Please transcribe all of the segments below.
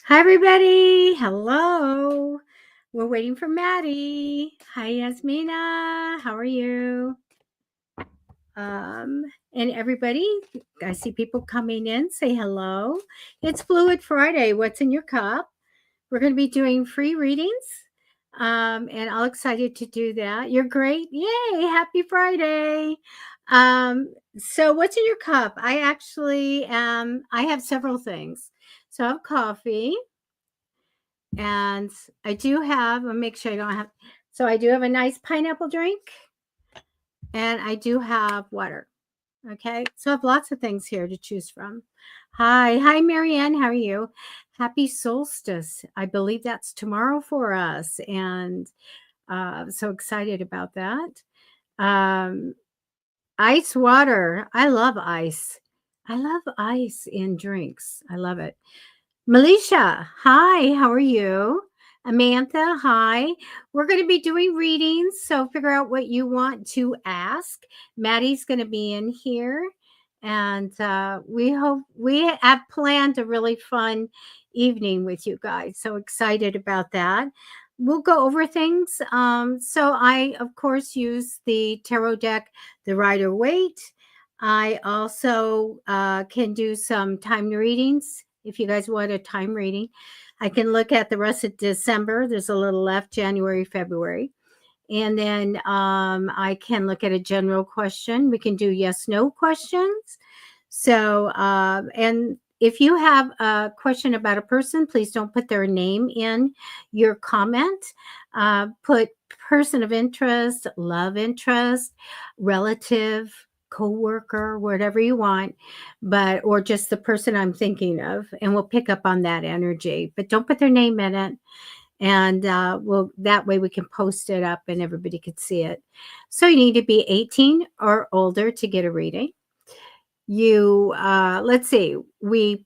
Hi, everybody. Hello. We're waiting for Maddie. Hi, Yasmina. How are you? Um, and everybody, I see people coming in. Say hello. It's Fluid Friday. What's in your cup? We're going to be doing free readings. And all excited to do that. You're great. Yay. Happy Friday. So what's in your cup? I have several things. So I have coffee. And I'll make sure I don't have, so I do have a nice pineapple drink and I do have water. Okay. So I have lots of things here to choose from. Hi, Marianne. How are you? Happy solstice. I believe that's tomorrow for us. And so excited about that. Um, Ice water. I love ice. I love ice in drinks. I love it. Melisha, hi, how are you? Amantha, hi. We're going to be doing readings, so figure out what you want to ask. Maddie's going to be in here, and we have planned a really fun evening with you guys. So excited about that. We'll go over things. So I, of course, use the tarot deck, the Rider Waite. I also can do some timed readings if you guys want a time reading. I can look at the rest of December. There's a little left, January, February. And then I can look at a general question. We can do yes, no questions. So, and if you have a question about a person, please don't put their name in your comment. Put person of interest, love interest, relative, coworker, whatever you want, but or just the person I'm thinking of, and we'll pick up on that energy. But don't put their name in it, and we'll that way we can post it up and everybody could see it. So you need to be 18 or older to get a reading. You let's see, we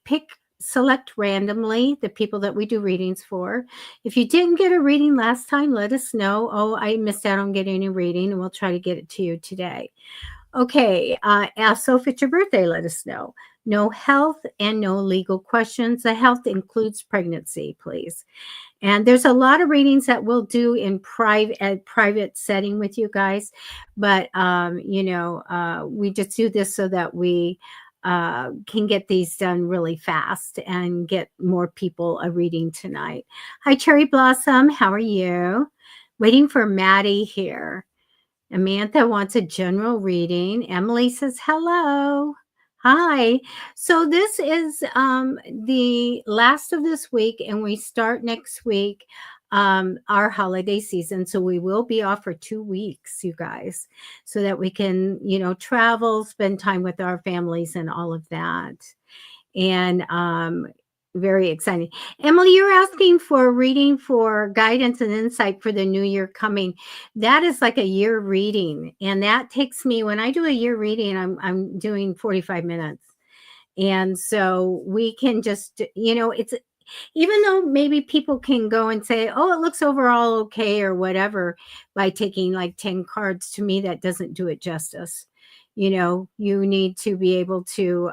select randomly the people that we do readings for. If you didn't get a reading last time, let us know. Oh, I missed out on getting a reading, and we'll try to get it to you today. Okay, also if it's your birthday, let us know. No health and no legal questions. The health includes pregnancy, please. And there's a lot of readings that we'll do in private setting with you guys, but we just do this so that we can get these done really fast and get more people a reading tonight. Hi, Cherry Blossom. How are you? Waiting for Maddie here. Amantha wants a general reading. Emily says hello. Hi. So this is the last of this week, and we start next week our holiday season. So we will be off for 2 weeks, you guys, so that we can, travel, spend time with our families and all of that. And very exciting. Emily, you're asking for a reading for guidance and insight for the new year coming. That is like a year reading. And that takes me, when I do a year reading, I'm doing 45 minutes. And so we can just, it's, even though maybe people can go and say, oh, it looks overall okay or whatever, by taking like 10 cards, to me, that doesn't do it justice. You need to be able to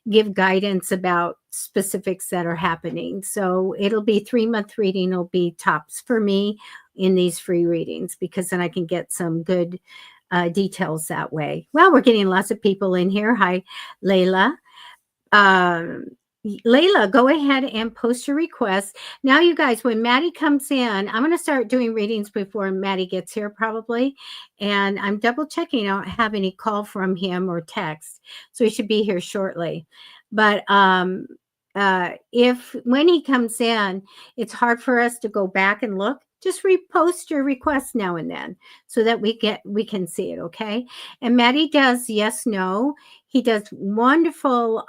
give guidance about specifics that are happening. So it'll be 3-month reading. It'll be tops for me in these free readings, because then I can get some good details that way. Well, we're getting lots of people in here. Hi, Layla. Um, Layla, go ahead and post your request. Now, you guys, when Maddie comes in, I'm going to start doing readings before Maddie gets here probably. And I'm double checking. I don't have any call from him or text. So he should be here shortly. But if when he comes in, it's hard for us to go back and look, just repost your request now and then so that we can see it. Okay. And Maddie does yes, no. He does wonderful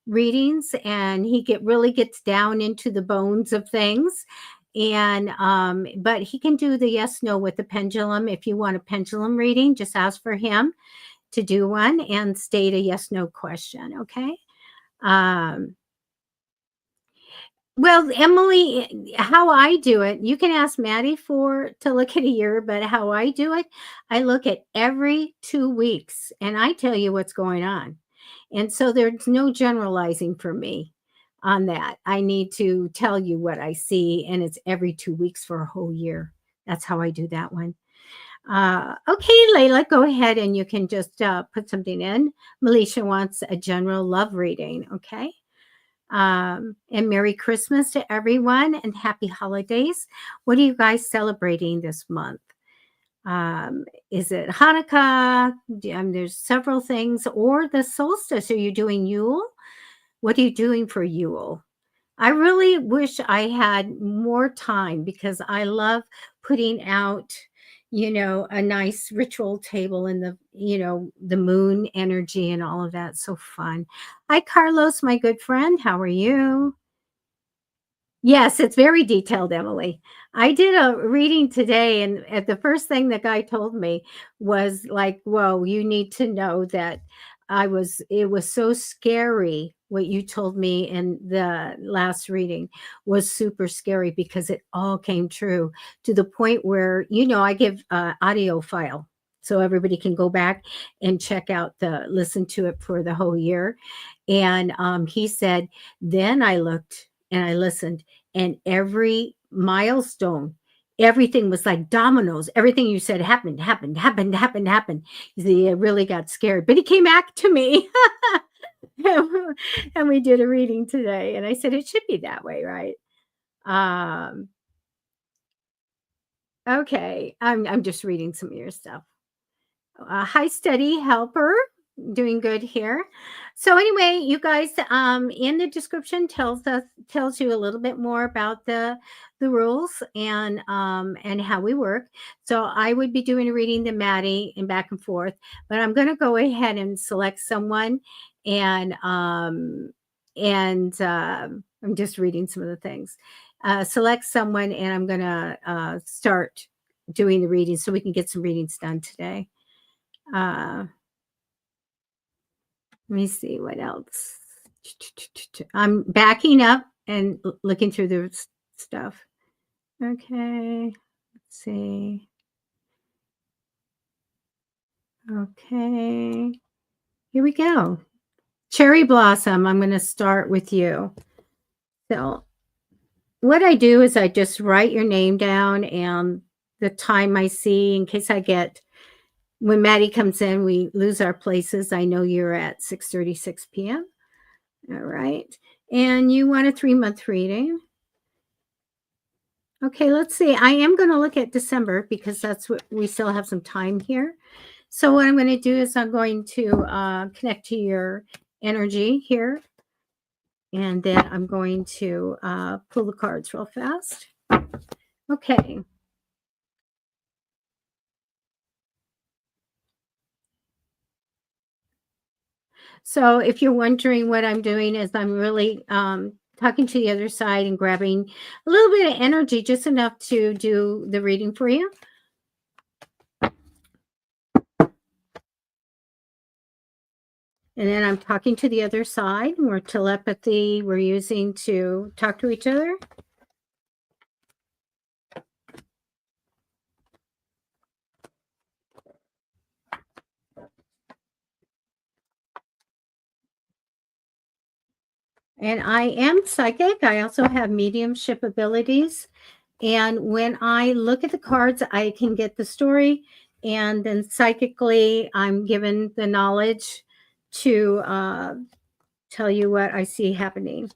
readings, and he really gets down into the bones of things. And but he can do the yes, no with the pendulum. If you want a pendulum reading, just ask for him to do one and state a yes, no question. Okay. Um, well, Emily, how I do it, you can ask Maddie to look at a year, but how I do it, I look at every 2 weeks and I tell you what's going on. And so there's no generalizing for me. on that. I need to tell you what I see, and it's every 2 weeks for a whole year. That's how I do that one. Okay, Layla, go ahead and you can just put something in. Melisha wants a general love reading. Okay. And Merry Christmas to everyone and happy holidays. What are you guys celebrating this month? Is it Hanukkah? There's several things, or the solstice. Are you doing Yule? What are you doing for Yule? I really wish I had more time because I love putting out, a nice ritual table in the moon energy and all of that. So fun. Hi, Carlos, my good friend. How are you? Yes, it's very detailed, Emily. I did a reading today, and at the first thing the guy told me was like, "Whoa, you need to know that it was so scary what you told me in the last reading was super scary because it all came true to the point where, I give audio file so everybody can go back and listen to it for the whole year. And he said, then I looked and I listened, and every milestone, everything was like dominoes. Everything you said happened. He really got scared, but he came back to me and we did a reading today. And I said, it should be that way, right? Okay. I'm just reading some of your stuff. Hi, Steady Helper. Doing good here. So anyway, you guys, in the description tells you a little bit more about the rules and how we work. So I would be doing a reading to Matty and back and forth, but I'm going to go ahead and select someone, and I'm just reading some of the things. Select someone, and I'm going to start doing the reading so we can get some readings done today. Let me see what else. I'm backing up and looking through the stuff. Okay. Let's see. Okay. Here we go. Cherry Blossom, I'm going to start with you. So what I do is I just write your name down and the time I see in case when Maddie comes in, we lose our places. I know you're at 6:36 p.m. All right. And you want a 3-month reading. Okay, let's see. I am going to look at December because that's what we still have some time here. So what I'm going to do is I'm going to connect to your energy here. And then I'm going to pull the cards real fast. Okay. So if you're wondering what I'm doing is I'm really talking to the other side and grabbing a little bit of energy, just enough to do the reading for you. And then I'm talking to the other side. More telepathy we're using to talk to each other. And I am psychic. I also have mediumship abilities. And when I look at the cards, I can get the story. And then psychically, I'm given the knowledge to tell you what I see happening.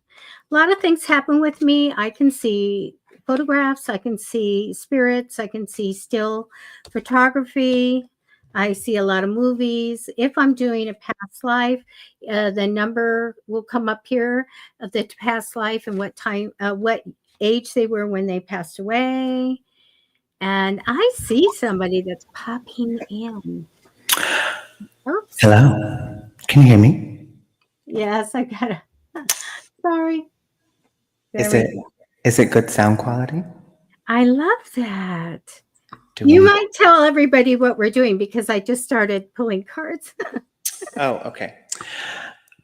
A lot of things happen with me. I can see photographs. I can see spirits. I can see still photography. I see a lot of movies. If I'm doing a past life, the number will come up here of the past life and what age they were when they passed away. And I see somebody that's popping in. Oops. Hello. Can you hear me? Yes, I got it. Sorry. Is it good sound quality? I love that. Do You we? might tell everybody what we're doing because I just started pulling cards. Oh, okay.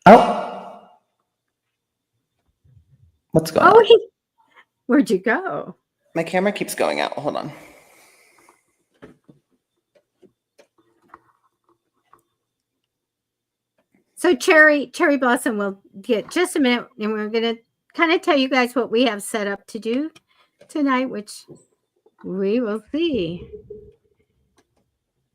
Oh, what's going on? Where'd you go? My camera keeps going out. Hold on. So Cherry Blossom will get just a minute, and we're gonna kind of tell you guys what we have set up to do tonight, which we will see.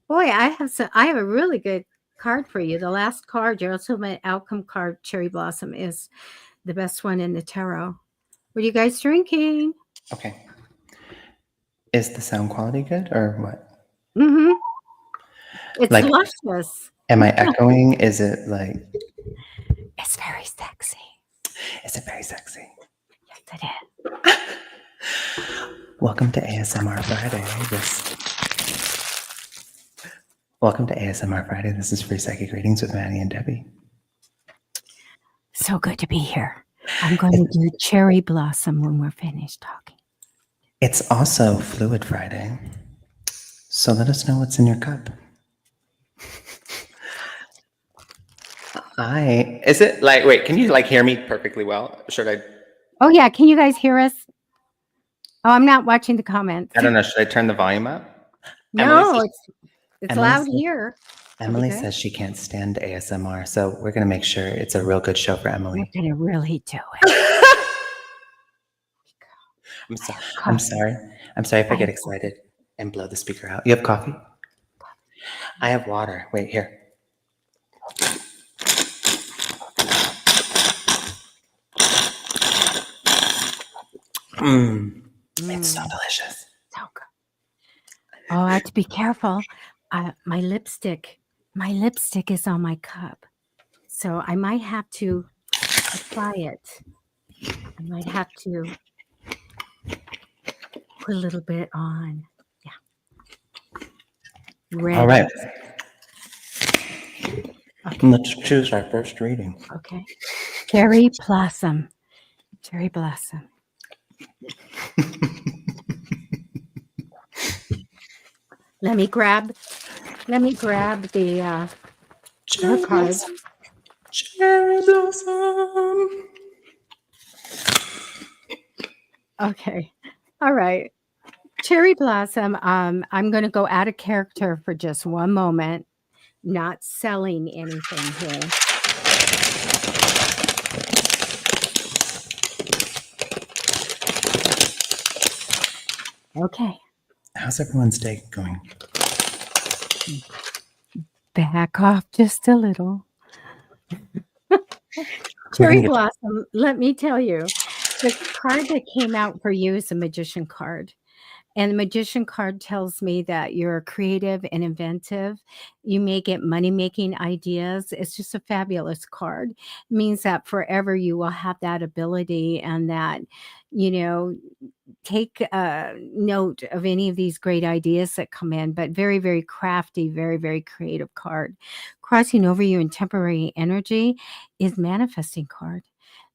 Boy, I have a really good card for you. The last card, your ultimate outcome card, Cherry Blossom, is the best one in the tarot. What are you guys drinking? Okay. Is the sound quality good or what? Mm-hmm. It's Like, luscious. am I echoing? Is it like? It's very sexy. Is it very sexy? Yes, it is. Welcome to ASMR Friday. Welcome to ASMR Friday. This is Free Psychic Readings with Matty and Debbie. So good to be here. I'm going to do Cherry Blossom when we're finished talking. It's also Fluid Friday. So let us know what's in your cup. Is it like, wait, can you like hear me perfectly well? Should I? Oh yeah, can you guys hear us? Oh, I'm not watching the comments. I don't know. Should I turn the volume up? No, it's Emily loud says- here. Emily says she can't stand ASMR, so we're going to make sure it's a real good show for Emily. We're going to really do it. I'm sorry. I'm sorry if I get excited and blow the speaker out. You have coffee? I have water. Wait, here. It's so delicious. So good. Oh, I have to be careful. My lipstick is on my cup. So I might have to apply it. I might have to put a little bit on. Yeah. Ready. All right. Okay. Let's choose our first reading. Okay. Cherry Blossom. Cherry Blossom. Let me grab the cards. Cherry Blossom. Okay. All right. Cherry Blossom. I'm going to go out of character for just one moment. Not selling anything here. Okay. How's everyone's day going? Back off just a little. Cherry Blossom, let me tell you, the card that came out for you is a Magician card. And the Magician card tells me that you're creative and inventive. You may get money-making ideas. It's just a fabulous card. It means that forever you will have that ability and that, take note of any of these great ideas that come in, but very, very crafty, very, very creative card. Crossing over you in temporary energy is manifesting card.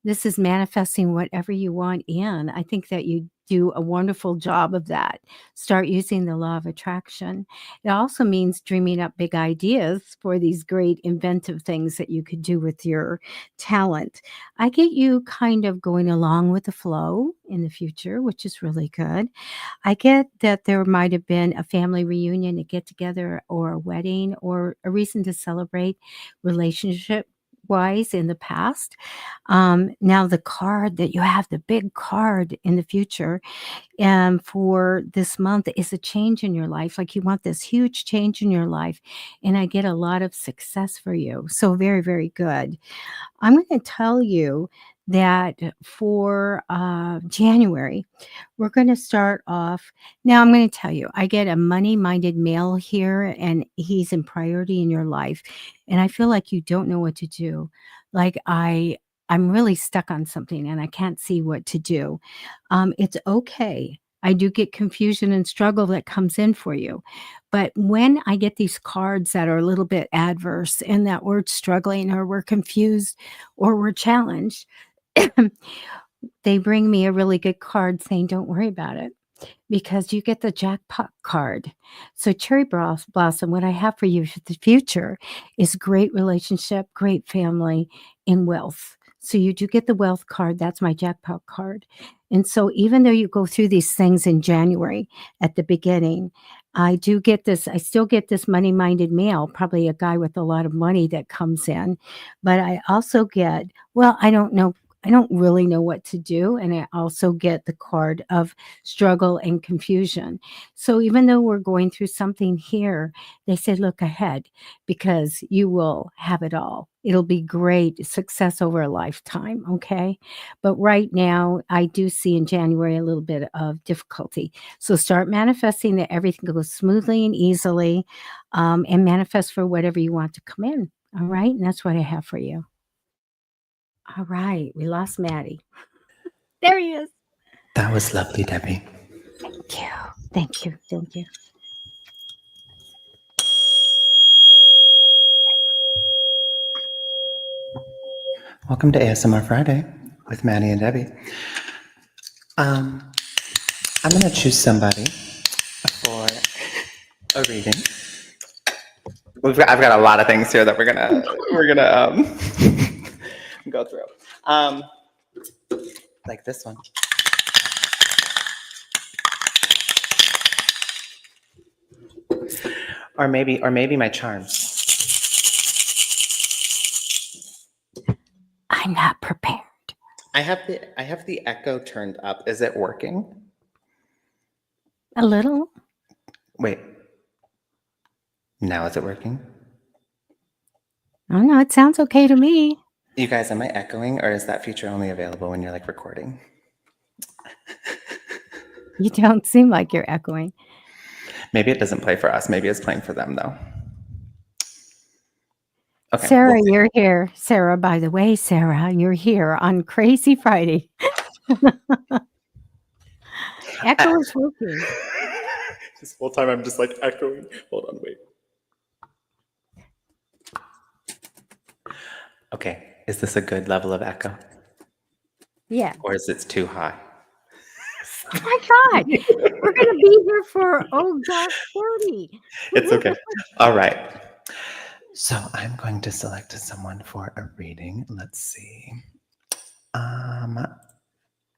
This is manifesting whatever you want in. I think that you do a wonderful job of that. Start using the law of attraction. It also means dreaming up big ideas for these great inventive things that you could do with your talent. I get you kind of going along with the flow in the future, which is really good. I get that there might have been a family reunion, a get together, or a wedding, or a reason to celebrate relationship wise in the past. Now the card that you have, the big card in the future, for this month is a change in your life. Like you want this huge change in your life, and I get a lot of success for you. So very, very good. I'm going to tell you that for January, we're going to start off. Now, I'm going to tell you, I get a money minded male here, and he's in priority in your life. And I feel like you don't know what to do. Like I'm really stuck on something and I can't see what to do. It's okay. I do get confusion and struggle that comes in for you. But when I get these cards that are a little bit adverse and that we're struggling or we're confused or we're challenged, they bring me a really good card saying, don't worry about it because you get the jackpot card. So Cherry Blossom, what I have for you for the future is great relationship, great family, and wealth. So you do get the wealth card. That's my jackpot card. And so even though you go through these things in January at the beginning, I still get this money-minded male, probably a guy with a lot of money that comes in. But I also get, well, I don't know I don't really know what to do. And I also get the card of struggle and confusion. So even though we're going through something here, they say, look ahead because you will have it all. It'll be great success over a lifetime. Okay. But right now, I do see in January a little bit of difficulty. So start manifesting that everything goes smoothly and easily, and manifest for whatever you want to come in. All right. And that's what I have for you. All right, we lost Matty. There he is. That was lovely, Debbie. Thank you. Thank you. Thank you. Welcome to ASMR Friday with Matty and Debbie. I'm going to choose somebody for a reading. I've got a lot of things here that we're gonna go through. Like this one. Or maybe my charms. I'm not prepared. I have the echo turned up. Is it working? A little. Wait. Now is it working? I don't know. It sounds okay to me. You guys, am I echoing, or is that feature only available when you're like recording? You don't seem like you're echoing. Maybe it doesn't play for us. Maybe it's playing for them though. Okay. Sarah, you're here. Sarah, by the way, Sarah, you're here on Crazy Friday. Echo is working. This whole time I'm just like echoing. Hold on, wait. Okay. Is this a good level of echo? Yeah. Or is it too high? Oh my God. We're going to be here for, oh gosh, 30. It's okay. All right. So I'm going to select someone for a reading. Let's see.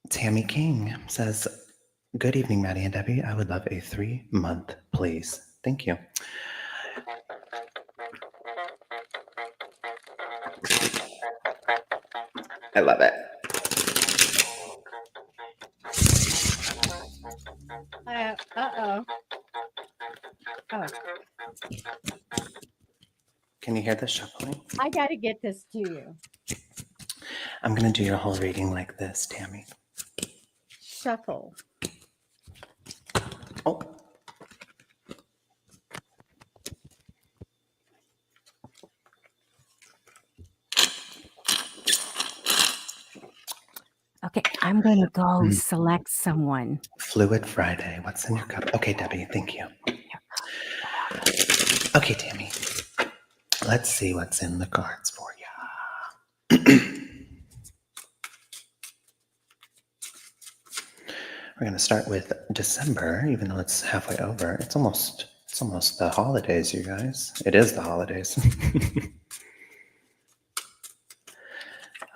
Tammy King says, good evening, Matty and Debbie. I would love a 3-month, please. Thank you. I love it. Uh-oh. Oh. Can you hear the shuffling? I got to get this to you. I'm going to do your whole reading like this, Tammy. Shuffle. Oh. Okay, I'm going to go select someone. Fluid Friday. What's in your cup? Okay, Debbie, thank you. Okay, Tammy. Let's see what's in the cards for you. We're going to start with December, even though it's halfway over. It's almost the holidays, you guys. It is the holidays.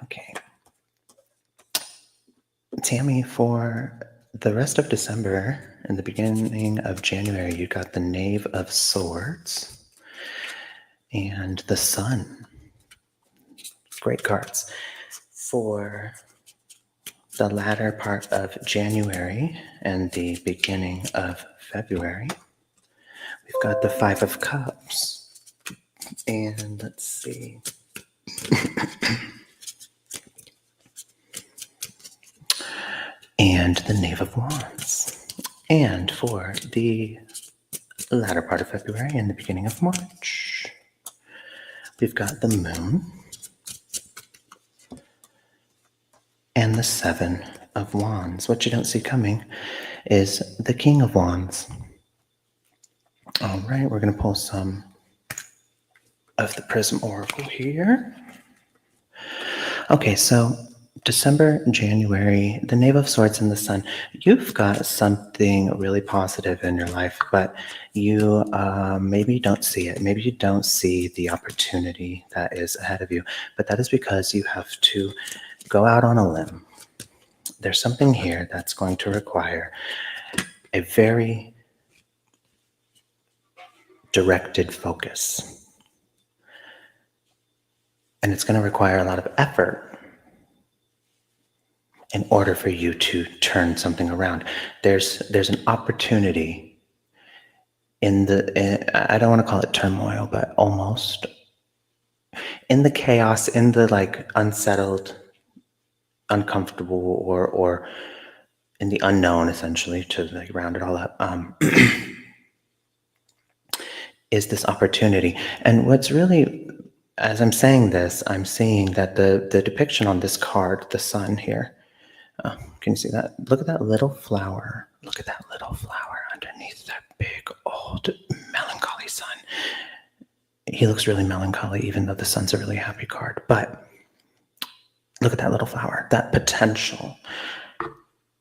Okay. Tammy, for the rest of December and the beginning of January, you got the Knave of Swords and the Sun. Great cards. For the latter part of January and the beginning of February, we've got the Five of Cups. And let's see. And the Knave of Wands. And for the latter part of February and the beginning of March, we've got the Moon and the Seven of Wands. What you don't see coming is the King of Wands. All right, we're going to pull some of the Prism Oracle here. Okay, so December, January, the Knave of Swords and the Sun. You've got something really positive in your life, but you maybe don't see it. Maybe you don't see the opportunity that is ahead of you, but that is because you have to go out on a limb. There's something here that's going to require a very directed focus. And it's going to require a lot of effort. in order for you to turn something around. There's an opportunity I don't want to call it turmoil, but almost in the chaos, in the like unsettled, uncomfortable, or in the unknown, essentially, to like round it all up, is this opportunity. And what's really, as I'm saying this, I'm seeing that the depiction on this card, the sun here, can you see that? Look at that little flower. Look at that little flower underneath that big, old, melancholy sun. He looks really melancholy, even though the sun's a really happy card. But look at that little flower, that potential.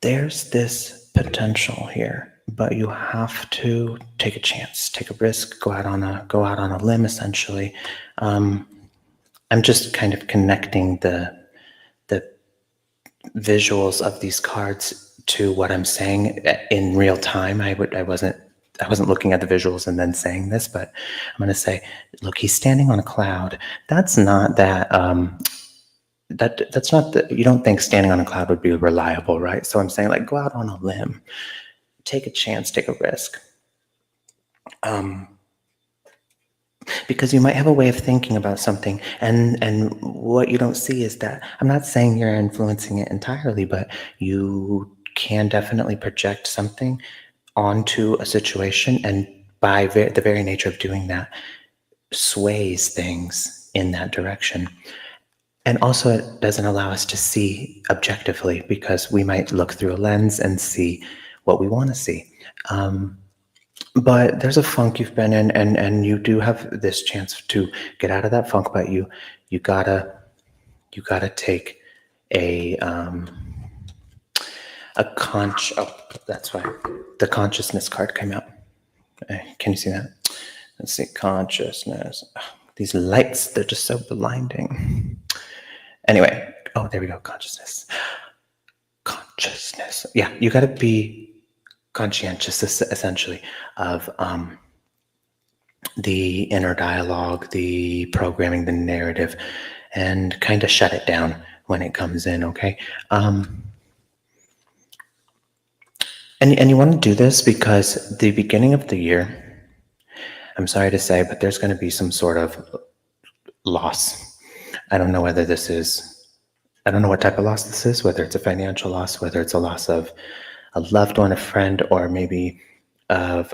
There's this potential here, but you have to take a chance, take a risk, go out on a limb, essentially. I'm just kind of connecting the visuals of these cards to what I'm saying in real time. I wasn't looking at the visuals and then saying this, but I'm going to say, look, he's standing on a cloud. That's not that. That's not that. You don't think standing on a cloud would be reliable, right? So I'm saying, like, go out on a limb, take a chance, take a risk. Because you might have a way of thinking about something, and what you don't see is that I'm not saying you're influencing it entirely, but you can definitely project something onto a situation, and by the very nature of doing that, sways things in that direction. And also, it doesn't allow us to see objectively, because we might look through a lens and see what we want to see. But there's a funk you've been in, and you do have this chance to get out of that funk. But you gotta take a that's why the consciousness card came out. Can you see that? Let's see, consciousness. These lights, they're just so blinding. Anyway, oh, there we go, consciousness. Yeah, you got to be conscientious, essentially, of the inner dialogue, the programming, the narrative, and kind of shut it down when it comes in, okay? And you want to do this because the beginning of the year, I'm sorry to say, but there's going to be some sort of loss. I don't know what type of loss this is, whether it's a financial loss, whether it's a loss of a loved one, a friend, or maybe of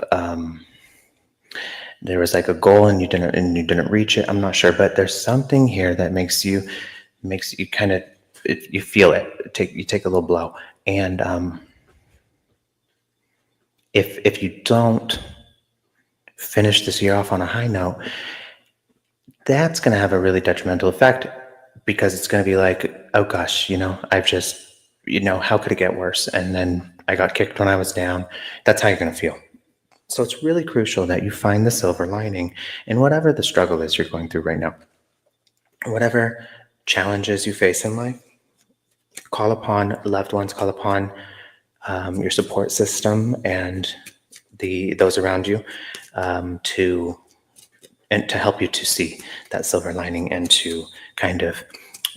there was like a goal and you didn't reach it. I'm not sure, but there's something here that makes you kind of, you feel it. You take a little blow, and if you don't finish this year off on a high note, that's going to have a really detrimental effect, because it's going to be like, oh gosh, I've just, how could it get worse? And then I got kicked when I was down. That's how you're going to feel. So it's really crucial that you find the silver lining in whatever the struggle is you're going through right now. Whatever challenges you face in life, call upon loved ones, call upon your support system and those around you to help you to see that silver lining and to kind of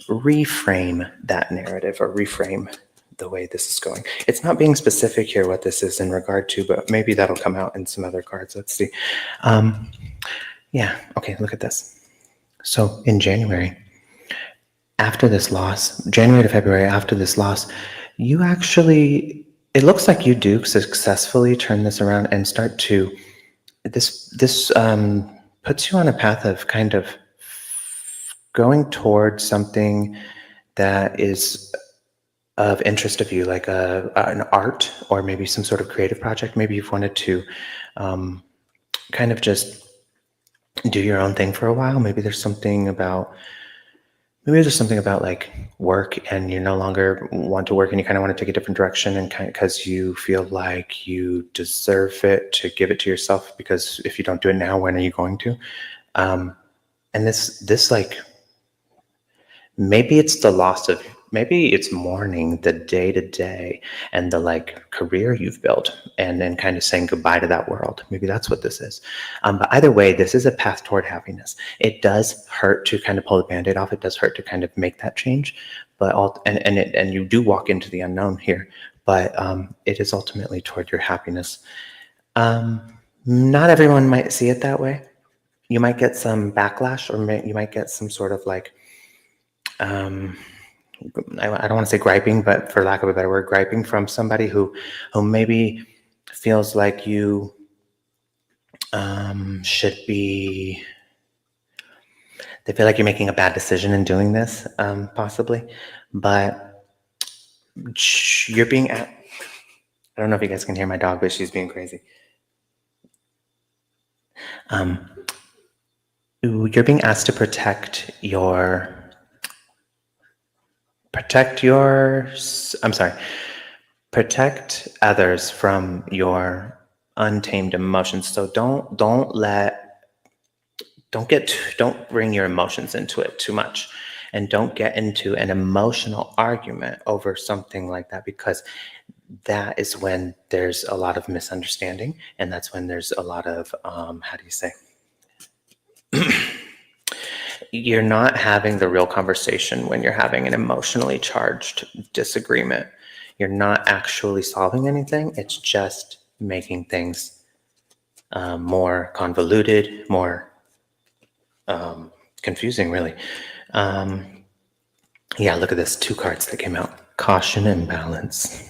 reframe that narrative, or reframe the way this is going. It's not being specific here what this is in regard to, but maybe that'll come out in some other cards. Let's see. Yeah, okay, look at this. So in January, after this loss, January to February, after this loss, you actually, it looks like you do successfully turn this around and start to, this puts you on a path of kind of going towards something that is of interest of you, like an art, or maybe some sort of creative project. Maybe you've wanted to kind of just do your own thing for a while. Maybe there's something about like work, and you no longer want to work, and you kind of want to take a different direction, and because you feel like you deserve it to give it to yourself, because if you don't do it now, when are you going to? And this like, maybe it's the loss of, maybe it's mourning the day-to-day and the like career you've built, and then kind of saying goodbye to that world. Maybe that's what this is. But either way, this is a path toward happiness. It does hurt to kind of pull the Band-Aid off. It does hurt to kind of make that change, but and you do walk into the unknown here, but it is ultimately toward your happiness. Not everyone might see it that way. You might get some backlash, or you might get some sort of like, I don't want to say griping, but for lack of a better word, griping from somebody who maybe feels like you should be. They feel like you're making a bad decision in doing this, possibly, but you're being. I don't know if you guys can hear my dog, but she's being crazy. You're being asked to protect others from your untamed emotions. So don't bring your emotions into it too much, and don't get into an emotional argument over something like that, because that is when there's a lot of misunderstanding, and that's when there's a lot of how do you say, you're not having the real conversation when you're having an emotionally charged disagreement. You're not actually solving anything. It's just making things more convoluted, more confusing, really. Yeah, look at this. 2 cards that came out. Caution and balance.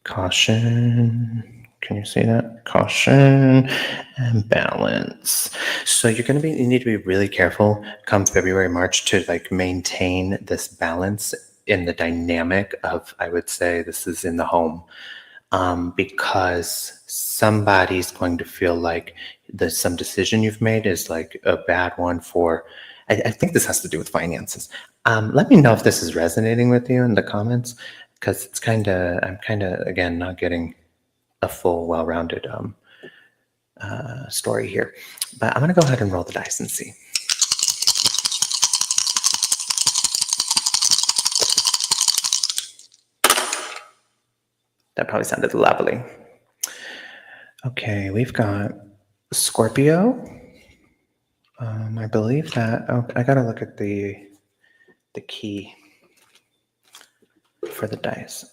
Caution. Can you see that? Caution and balance. So you need to be really careful come February, March to like maintain this balance in the dynamic of, I would say this is in the home, because somebody's going to feel like some decision you've made is like a bad one for, I think this has to do with finances. Let me know if this is resonating with you in the comments, because I'm kind of, again, not getting a full, well-rounded story here. But I'm going to go ahead and roll the dice and see. That probably sounded lovely. Okay, we've got Scorpio. I believe that, I got to look at the key for the dice.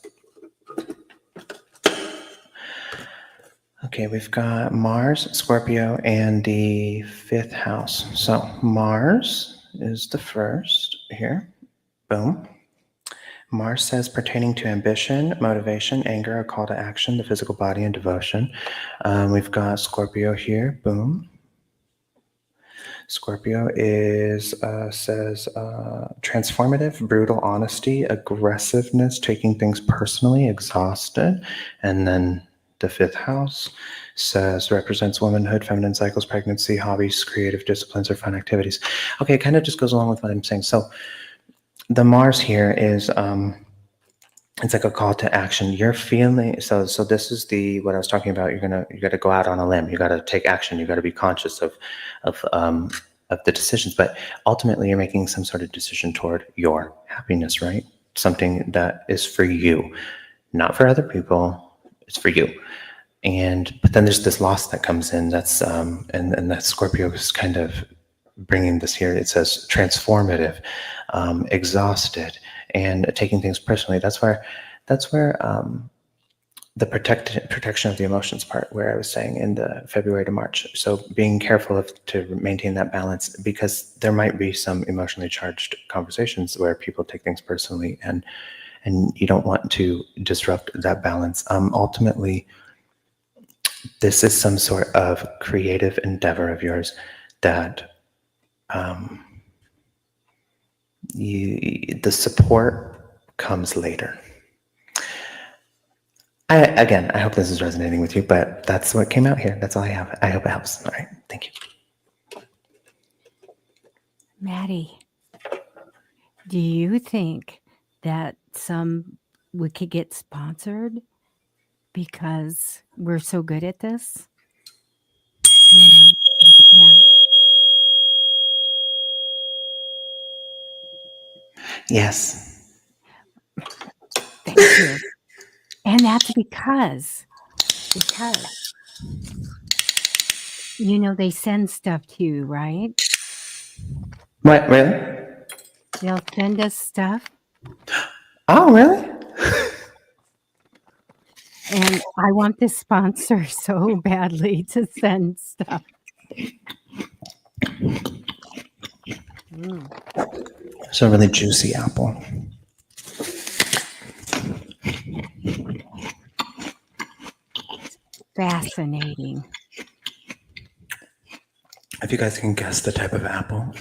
Okay, we've got Mars, Scorpio, and the 5th house. So Mars is the first here. Boom. Mars says pertaining to ambition, motivation, anger, a call to action, the physical body, and devotion. We've got Scorpio here. Boom. Scorpio says transformative, brutal honesty, aggressiveness, taking things personally, exhausted. And then the 5th house says represents womanhood, feminine cycles, pregnancy, hobbies, creative disciplines, or fun activities. Okay, it kind of just goes along with what I'm saying. So the Mars here is it's like a call to action. You're feeling so this is what I was talking about. You got to go out on a limb. You got to take action. You got to be conscious of the decisions. But ultimately, you're making some sort of decision toward your happiness, right? Something that is for you, not for other people. It's for you. But then there's this loss that comes in. That's and that Scorpio is kind of bringing this here. It says transformative, exhausted, and taking things personally. That's where the protection of the emotions part, where I was saying in the February to March. So being careful to maintain that balance, because there might be some emotionally charged conversations where people take things personally, and you don't want to disrupt that balance. Ultimately, this is some sort of creative endeavor of yours that the support comes later. I hope this is resonating with you, but that's what came out here. That's all I have. I hope it helps. All right. Thank you. Matty, do you think that we could get sponsored because we're so good at this? Yeah. Yes. Thank you. And that's because they send stuff to you, right? What, really? They'll send us stuff. Oh, really? And I want this sponsor so badly to send stuff. Mm, It's a really juicy apple. fascinating. If you guys can guess the type of apple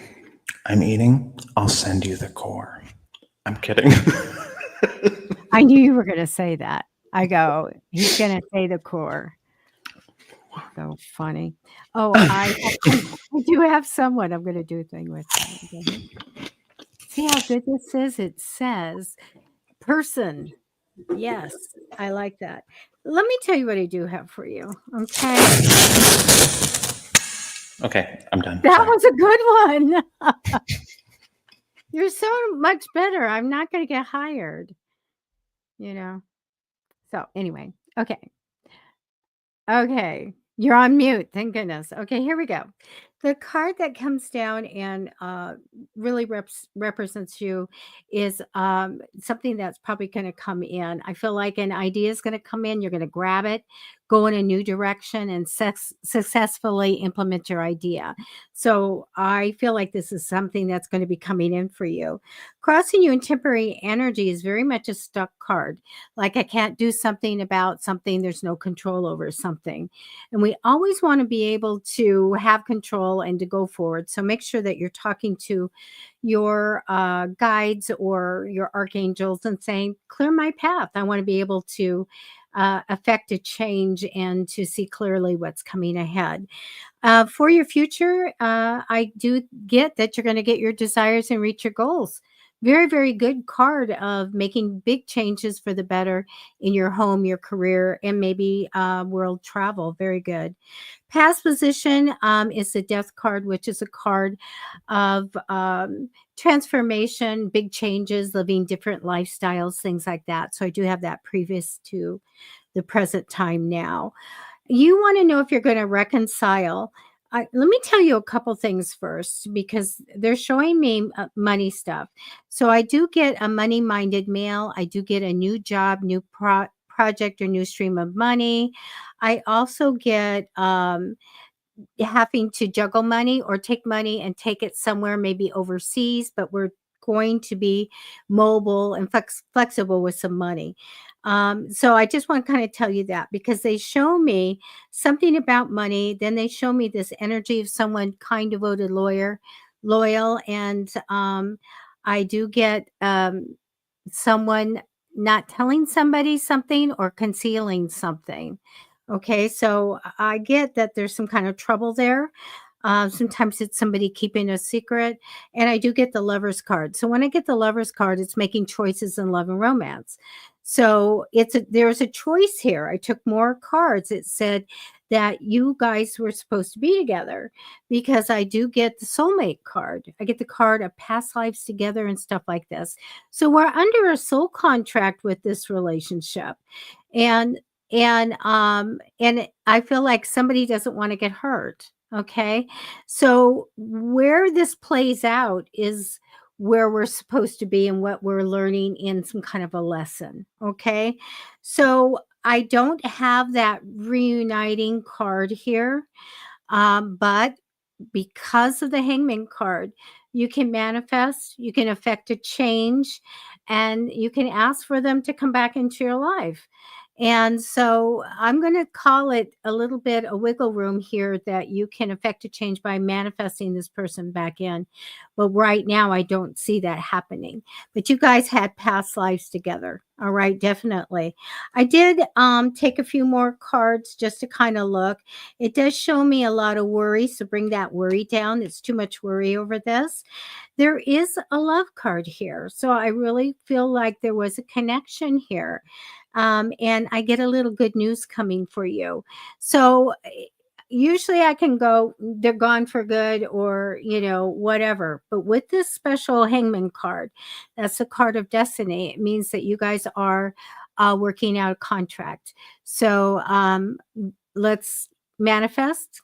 I'm eating, I'll send you the core. I'm kidding. I knew you were going to say that. I go, he's going to say the core. So funny. Oh, I do have someone I'm going to do a thing with. Go ahead. See how good this is? It says person. Yes, I like that. Let me tell you what I do have for you. Okay. Okay, I'm done. That Sorry. was a good one. You're so much better. I'm not going to get hired, you know. So, anyway, okay. Okay. You're on mute. Thank goodness. Okay, here we go. The card that comes down and really represents you is something that's probably going to come in. I feel like an idea is going to come in. You're going to grab it, go in a new direction, and successfully implement your idea. So I feel like this is something that's going to be coming in for you. Crossing you in temporary energy is very much a stuck card. Like I can't do something about something, there's no control over something. And we always want to be able to have control and to go forward. So make sure that you're talking to your guides or your archangels and saying, clear my path. I want to be able to affect a change and to see clearly what's coming ahead. For your future, I do get that you're going to get your desires and reach your goals. Very, very good card of making big changes for the better in your home, your career, and maybe world travel. Very good. Past position is the death card, which is a card of transformation, big changes, living different lifestyles, things like that. So I do have that previous to the present time now. You want to know if you're going to reconcile. Let me tell you a couple things first because they're showing me money stuff. So I do get a money minded male. I do get a new job, new project, or new stream of money. I also get having to juggle money or take money and take it somewhere, maybe overseas, but we're going to be mobile and flexible with some money. So I just want to kind of tell you that because they show me something about money. Then they show me this energy of someone kind, devoted, loyal. And I do get someone not telling somebody something or concealing something. Okay, so I get that there's some kind of trouble there. Sometimes it's somebody keeping a secret, and I do get the Lover's card. So when I get the Lover's card, it's making choices in love and romance. So there's a choice here. I took more cards. It said that you guys were supposed to be together because I do get the soulmate card. I get the card of past lives together and stuff like this. So we're under a soul contract with this relationship. And and I feel like somebody doesn't want to get hurt. Okay. So where this plays out is where we're supposed to be and what we're learning in some kind of a lesson. Okay. So I don't have that reuniting card here. But because of the hangman card, you can manifest, you can affect a change, and you can ask for them to come back into your life. And so I'm going to call it a little bit a wiggle room here that you can affect a change by manifesting this person back in. But right now, I don't see that happening. But you guys had past lives together. All right, definitely. I did take a few more cards just to kind of look. It does show me a lot of worry, so bring that worry down. It's too much worry over this. There is a love card here, so I really feel like there was a connection here. And I get a little good news coming for you. So usually I can go, they're gone for good or, whatever. But with this special hangman card, that's a card of destiny. It means that you guys are working out a contract. So let's manifest,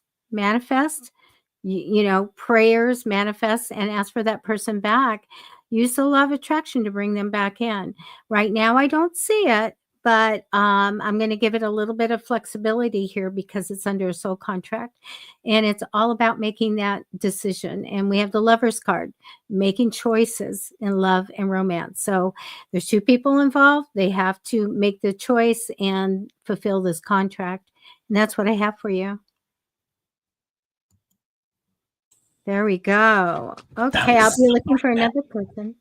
prayers, manifest, and ask for that person back. use the law of attraction to bring them back in. Right now, I don't see it, but I'm going to give it a little bit of flexibility here because it's under a soul contract, and it's all about making that decision. And we have the Lover's card, making choices in love and romance. So there's two people involved. They have to make the choice and fulfill this contract. And that's what I have for you. There we go. Okay, I'll be looking for another person.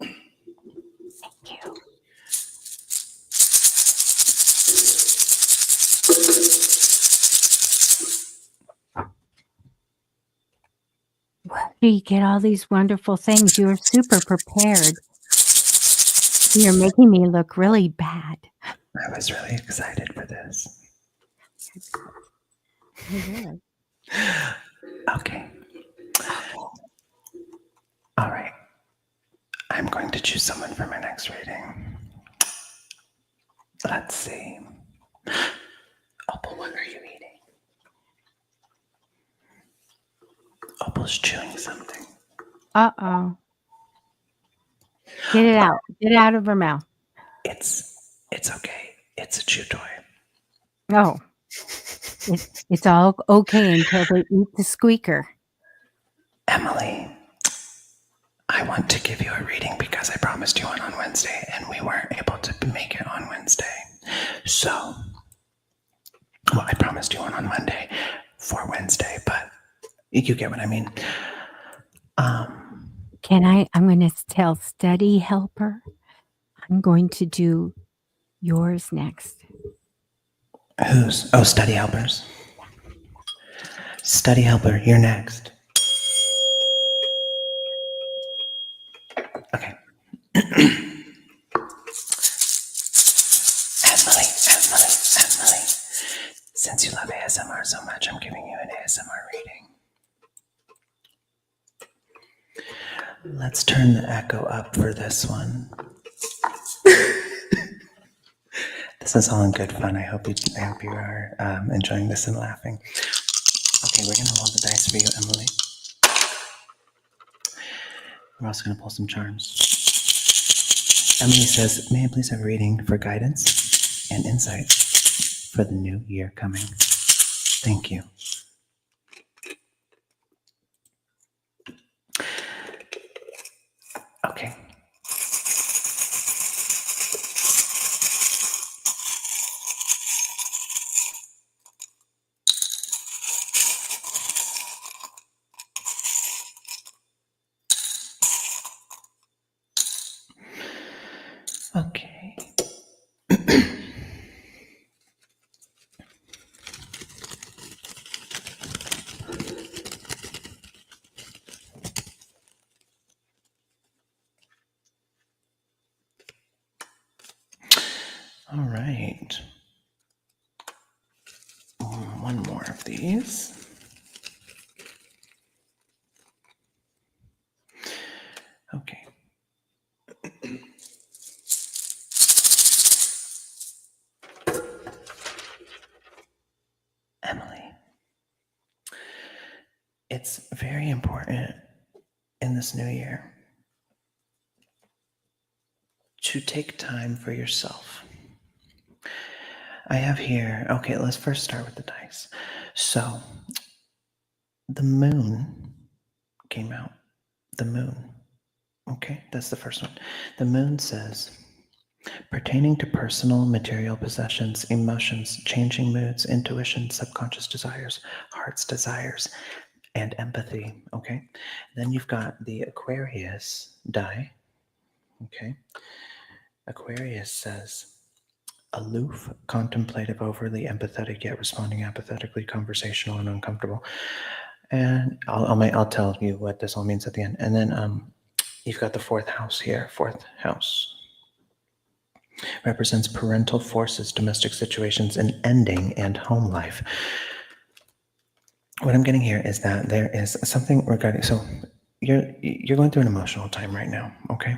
Thank you. Where do you get all these wonderful things? You're super prepared. You're making me look really bad. I was really excited for this. Okay. All right. I'm going to choose someone for my next reading. Let's see. Opal, what are you eating? Opal's chewing something. Uh-oh. Get it out. Get it out of her mouth. It's okay. It's a chew toy. Oh. It's all okay until they eat the squeaker. Emily, I want to give you a reading because I promised you one on Wednesday and we weren't able to make it on Wednesday. So, well, I promised you one on Monday for Wednesday, but you get what I mean. I'm going to tell Study Helper. I'm going to do yours next. Who's? Oh, Study Helpers. Study Helper, you're next. Okay. Emily. Since you love ASMR so much, I'm giving you an ASMR reading. Let's turn the echo up for this one. This is all in good fun. I hope you are enjoying this and laughing. Okay, we're going to roll the dice for you, Emily. We're also going to pull some charms. Emily says, may I please have a reading for guidance and insight for the new year coming? Thank you. Okay. Okay. All right. One more of these. Okay. Emily, it's very important in this new year to take time for yourself. I have here, okay, let's first start with the dice. So, the moon came out. The moon. Okay, that's the first one. The moon says, pertaining to personal material possessions, emotions, changing moods, intuition, subconscious desires, heart's desires, and empathy. Okay, then you've got the Aquarius die. Okay, Aquarius says, aloof, contemplative, overly empathetic, yet responding apathetically, conversational, and uncomfortable. And I'll tell you what this all means at the end. And then you've got the fourth house here. Fourth house represents parental forces, domestic situations, an ending, and home life. What I'm getting here is that there is something regarding, so you're going through an emotional time right now, okay?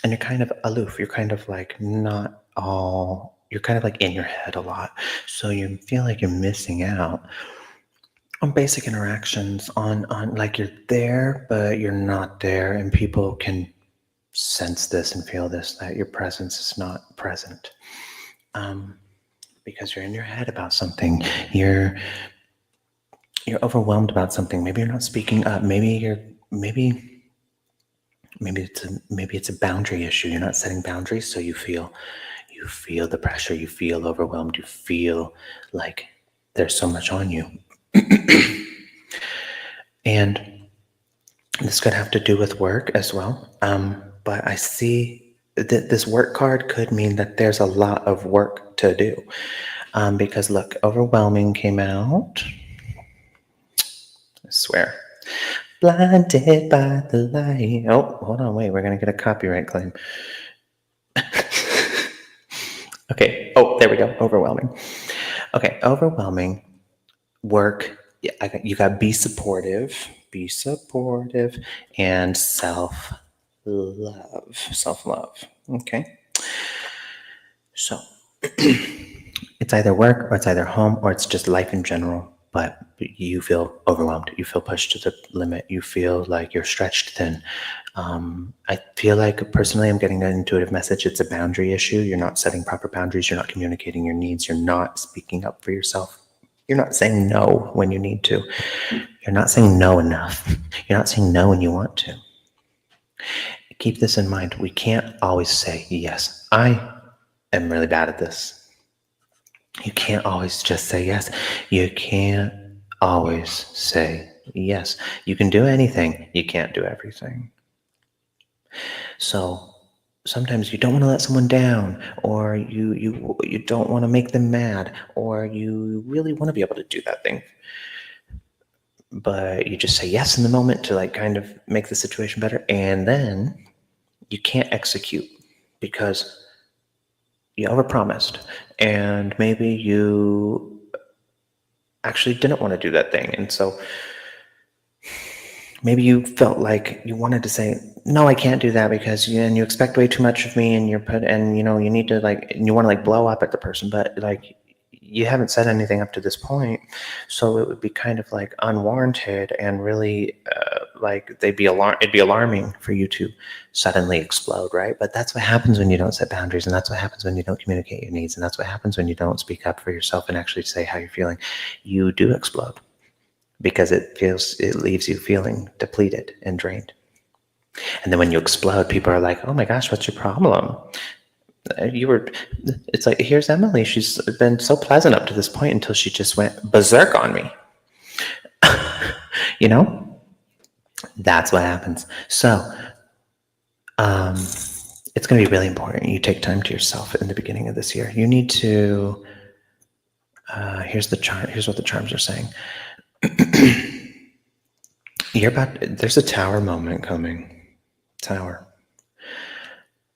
And you're kind of aloof. You're kind of like not all, you're kind of like in your head a lot. So you feel like you're missing out on basic interactions, on like you're there, but you're not there, and people can sense this and feel this, that your presence is not present. Because you're in your head about something. You're overwhelmed about something. Maybe you're not speaking up. Maybe it's a boundary issue. You're not setting boundaries, so you feel the pressure. You feel overwhelmed. You feel like there's so much on you. And this could have to do with work as well. But I see that this work card could mean that there's a lot of work to do. Because look, overwhelming came out. I swear. Blinded by the light. Oh, hold on, wait, we're going to get a copyright claim. Okay, oh, there we go, overwhelming. Okay, overwhelming, work, you got be supportive, and self-love, okay? So, it's either work or it's either home or it's just life in general, but you feel overwhelmed. You feel pushed to the limit. You feel like you're stretched thin. I feel like personally I'm getting an intuitive message. It's a boundary issue. You're not setting proper boundaries. You're not communicating your needs. You're not speaking up for yourself. You're not saying no when you need to. You're not saying no enough. You're not saying no when you want to. Keep this in mind. We can't always say yes. I am really bad at this. You can't always just say yes. You can't always say yes. You can do anything. You can't do everything. So sometimes you don't want to let someone down, or you don't want to make them mad, or you really want to be able to do that thing. But you just say yes in the moment to like kind of make the situation better, and then you can't execute because you overpromised, and maybe you actually didn't want to do that thing. And so maybe you felt like you wanted to say, no, I can't do that because you expect way too much of me, and you need to and you want to blow up at the person, but you haven't said anything up to this point. So it would be kind of unwarranted and really it'd be alarming for you to suddenly explode, right? But that's what happens when you don't set boundaries, and that's what happens when you don't communicate your needs, and that's what happens when you don't speak up for yourself and actually say how you're feeling. You do explode because it leaves you feeling depleted and drained. And then when you explode, people are like, oh my gosh, what's your problem? It's like, here's Emily. She's been so pleasant up to this point until she just went berserk on me. That's what happens. So, it's going to be really important. You take time to yourself in the beginning of this year. You need to, here's what the charms are saying. There's a tower moment coming. Tower.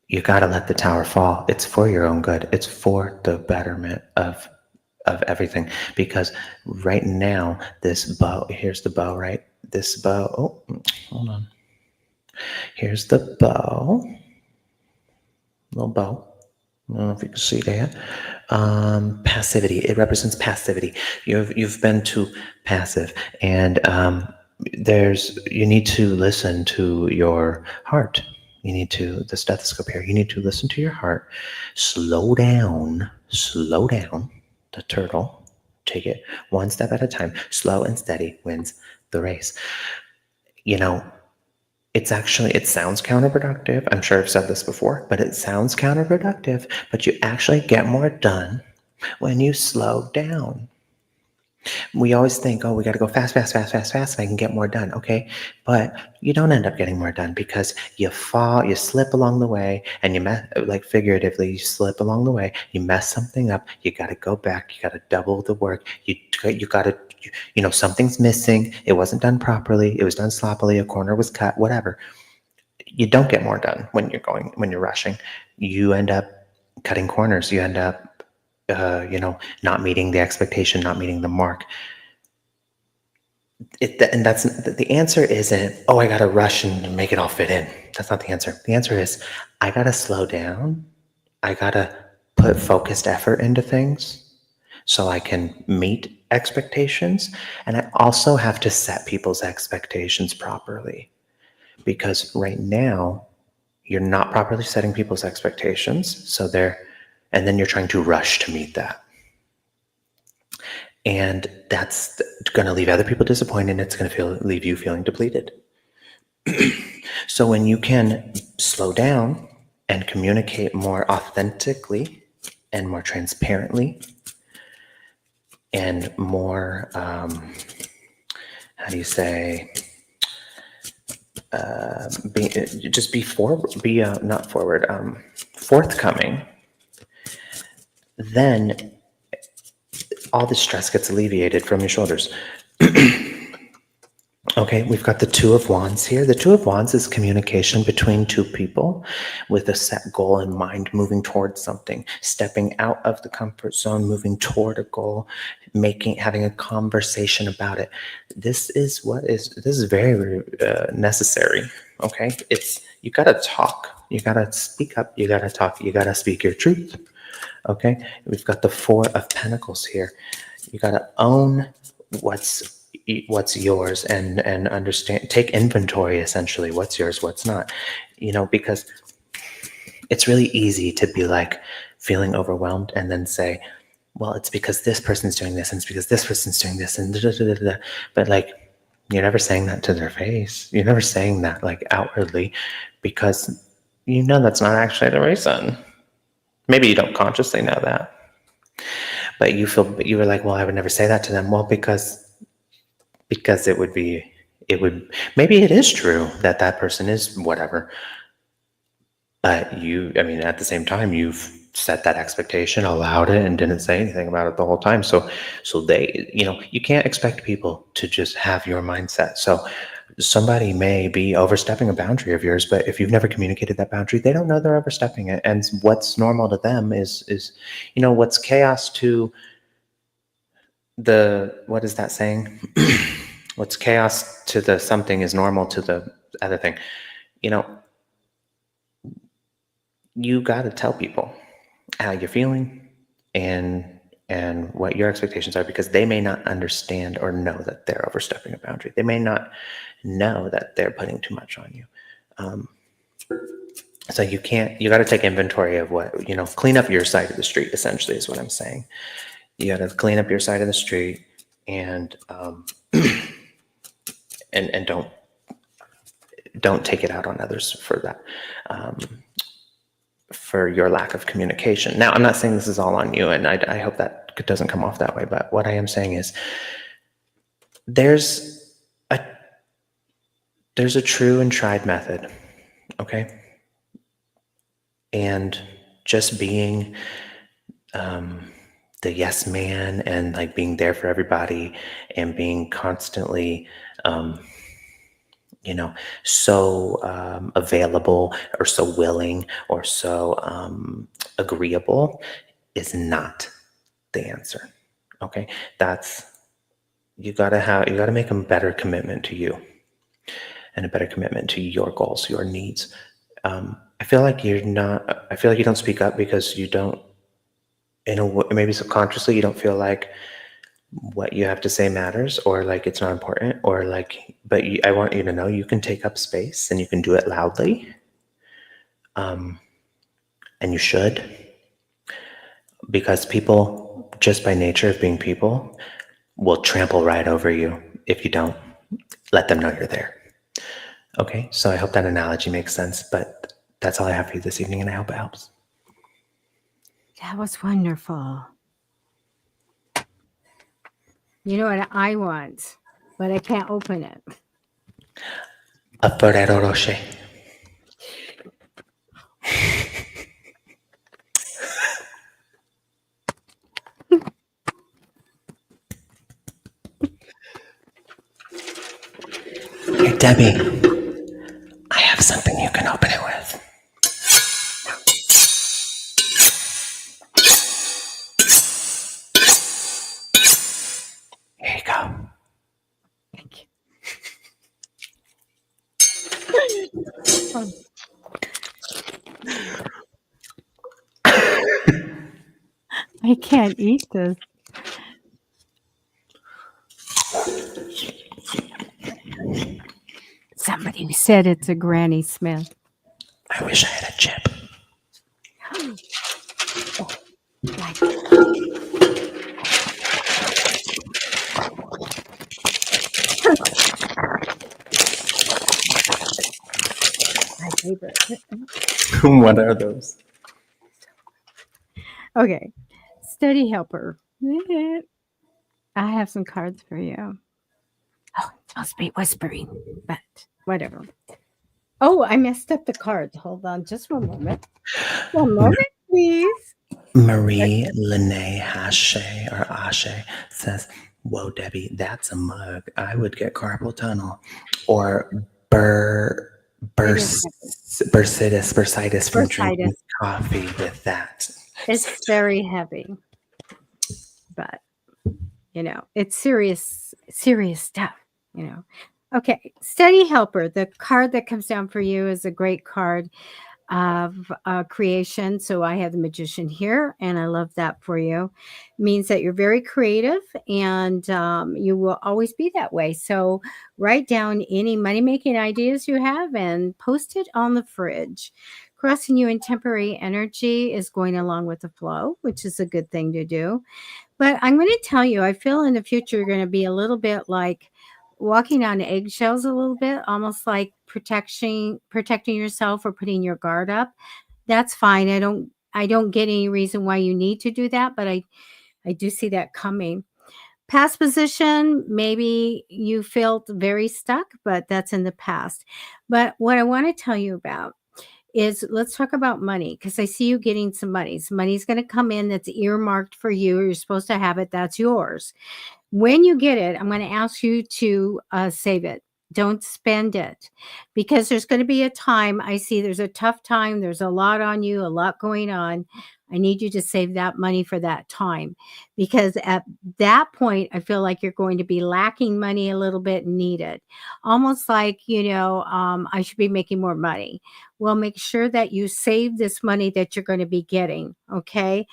You got to let the tower fall. It's for your own good. It's for the betterment of everything. Because right now, this bow, here's the bow, right? This bow, oh, hold on. Here's the bow. Little bow. I don't know if you can see that. Passivity. It represents passivity. You've been too passive, and you need to listen to your heart. The stethoscope here. You need to listen to your heart. Slow down. The turtle. Take it one step at a time. Slow and steady wins the race. It sounds counterproductive. I'm sure I've said this before, but it sounds counterproductive, but you actually get more done when you slow down. We always think, oh, we got to go fast, so I can get more done. Okay. But you don't end up getting more done because you fall, you slip along the way, and figuratively, you slip along the way, you mess something up. You got to go back. You got to double the work. You got to, something's missing. It wasn't done properly. It was done sloppily. A corner was cut, whatever. You don't get more done when you're rushing. You end up cutting corners. You end up not meeting the expectation, not meeting the mark. And that's the answer isn't, oh, I got to rush and make it all fit in. That's not the answer. The answer is, I got to slow down. I got to put focused effort into things so I can meet expectations. And I also have to set people's expectations properly, because right now, you're not properly setting people's expectations. And then you're trying to rush to meet that. And that's going to leave other people disappointed, and it's going to leave you feeling depleted. So when you can slow down and communicate more authentically and more transparently and more, how do you say, forthcoming, then all the stress gets alleviated from your shoulders. Okay, we've got the Two of Wands here. The Two of Wands is communication between two people with a set goal in mind, moving towards something, stepping out of the comfort zone, moving toward a goal, having a conversation about it. This is very necessary. Okay, you got to talk, you got to speak up, you got to talk, you got to speak your truth. Okay, we've got the Four of Pentacles here. You got to own what's yours and understand, take inventory, essentially, what's yours, what's not, because it's really easy to be like feeling overwhelmed and then say, well, it's because this person's doing this and it's because this person's doing this and da, da, da, da, da. But like, you're never saying that to their face. You're never saying that like outwardly, because that's not actually the reason. Maybe you don't consciously know that, but you were like, well, I would never say that to them. Well, because maybe it is true that person is whatever, but at the same time, you've set that expectation, allowed it, and didn't say anything about it the whole time. So they, you can't expect people to just have your mindset. So somebody may be overstepping a boundary of yours, but if you've never communicated that boundary, they don't know they're overstepping it. And what's normal to them is what's chaos to what is that saying? What's chaos to the something is normal to the other thing. You got to tell people how you're feeling and what your expectations are, because they may not understand or know that they're overstepping a boundary. They may not know that they're putting too much on you. So you got to take inventory of what, clean up your side of the street, essentially, is what I'm saying. You got to clean up your side of the street and and don't take it out on others for that. For your lack of communication. Now, I'm not saying this is all on you, and I hope that it doesn't come off that way, but what I am saying is there's a true and tried method, okay? And just being the yes man and like being there for everybody and being constantly so available or so willing or so agreeable is not the answer. Okay, you gotta make a better commitment to you and a better commitment to your goals, your needs. I feel like you don't speak up because you don't, maybe subconsciously you don't feel like what you have to say matters, or like it's not important, or like, but I want you to know you can take up space and you can do it loudly. And you should, because people, just by nature of being people, will trample right over you if you don't let them know you're there. Okay, so I hope that analogy makes sense, but that's all I have for you this evening, and I hope it helps. That was wonderful. You know what I want, but I can't open it. A Ferrero Rocher. Hey, Debbie, I have something you can open it with. Here you go. Thank you. I can't eat this. Somebody said it's a Granny Smith. I wish I had a chip. My favorite. What are those? Okay. Study helper. I have some cards for you. Oh, it's supposed to be whispering, but whatever. Oh, I messed up the cards. Hold on just one moment. One moment, please. Marie Lene Hache or Ashe says, "Whoa, Debbie, that's a mug. I would get carpal tunnel." Or It is heavy. bursitis from drinking Bursitis. coffee with that. It's very heavy, but it's serious stuff, you know. Okay, study helper. The card that comes down for you is a great card of creation. So I have the magician here, and I love that for you. Means that you're very creative, and you will always be that way. So write down any money making ideas you have and post it on the fridge. Crossing you in temporary energy is going along with the flow, which is a good thing to do. But I'm going to tell you, I feel in the future you're going to be a little bit like walking on eggshells a little bit, almost like protecting yourself or putting your guard up. That's fine. I don't get any reason why you need to do that, but I do see that coming. Past position, maybe you felt very stuck, but that's in the past. But what I want to tell you about is let's talk about money because I see you getting some money. Some money's going to come in that's earmarked for you. You're supposed to have it. That's yours. When you get it, I'm going to ask you to save it. Don't spend it because there's going to be a time. I see there's a tough time. There's a lot on you, a lot going on. I need you to save that money for that time because at that point, I feel like you're going to be lacking money a little bit and need it. Almost like, I should be making more money. Well, make sure that you save this money that you're going to be getting. Okay.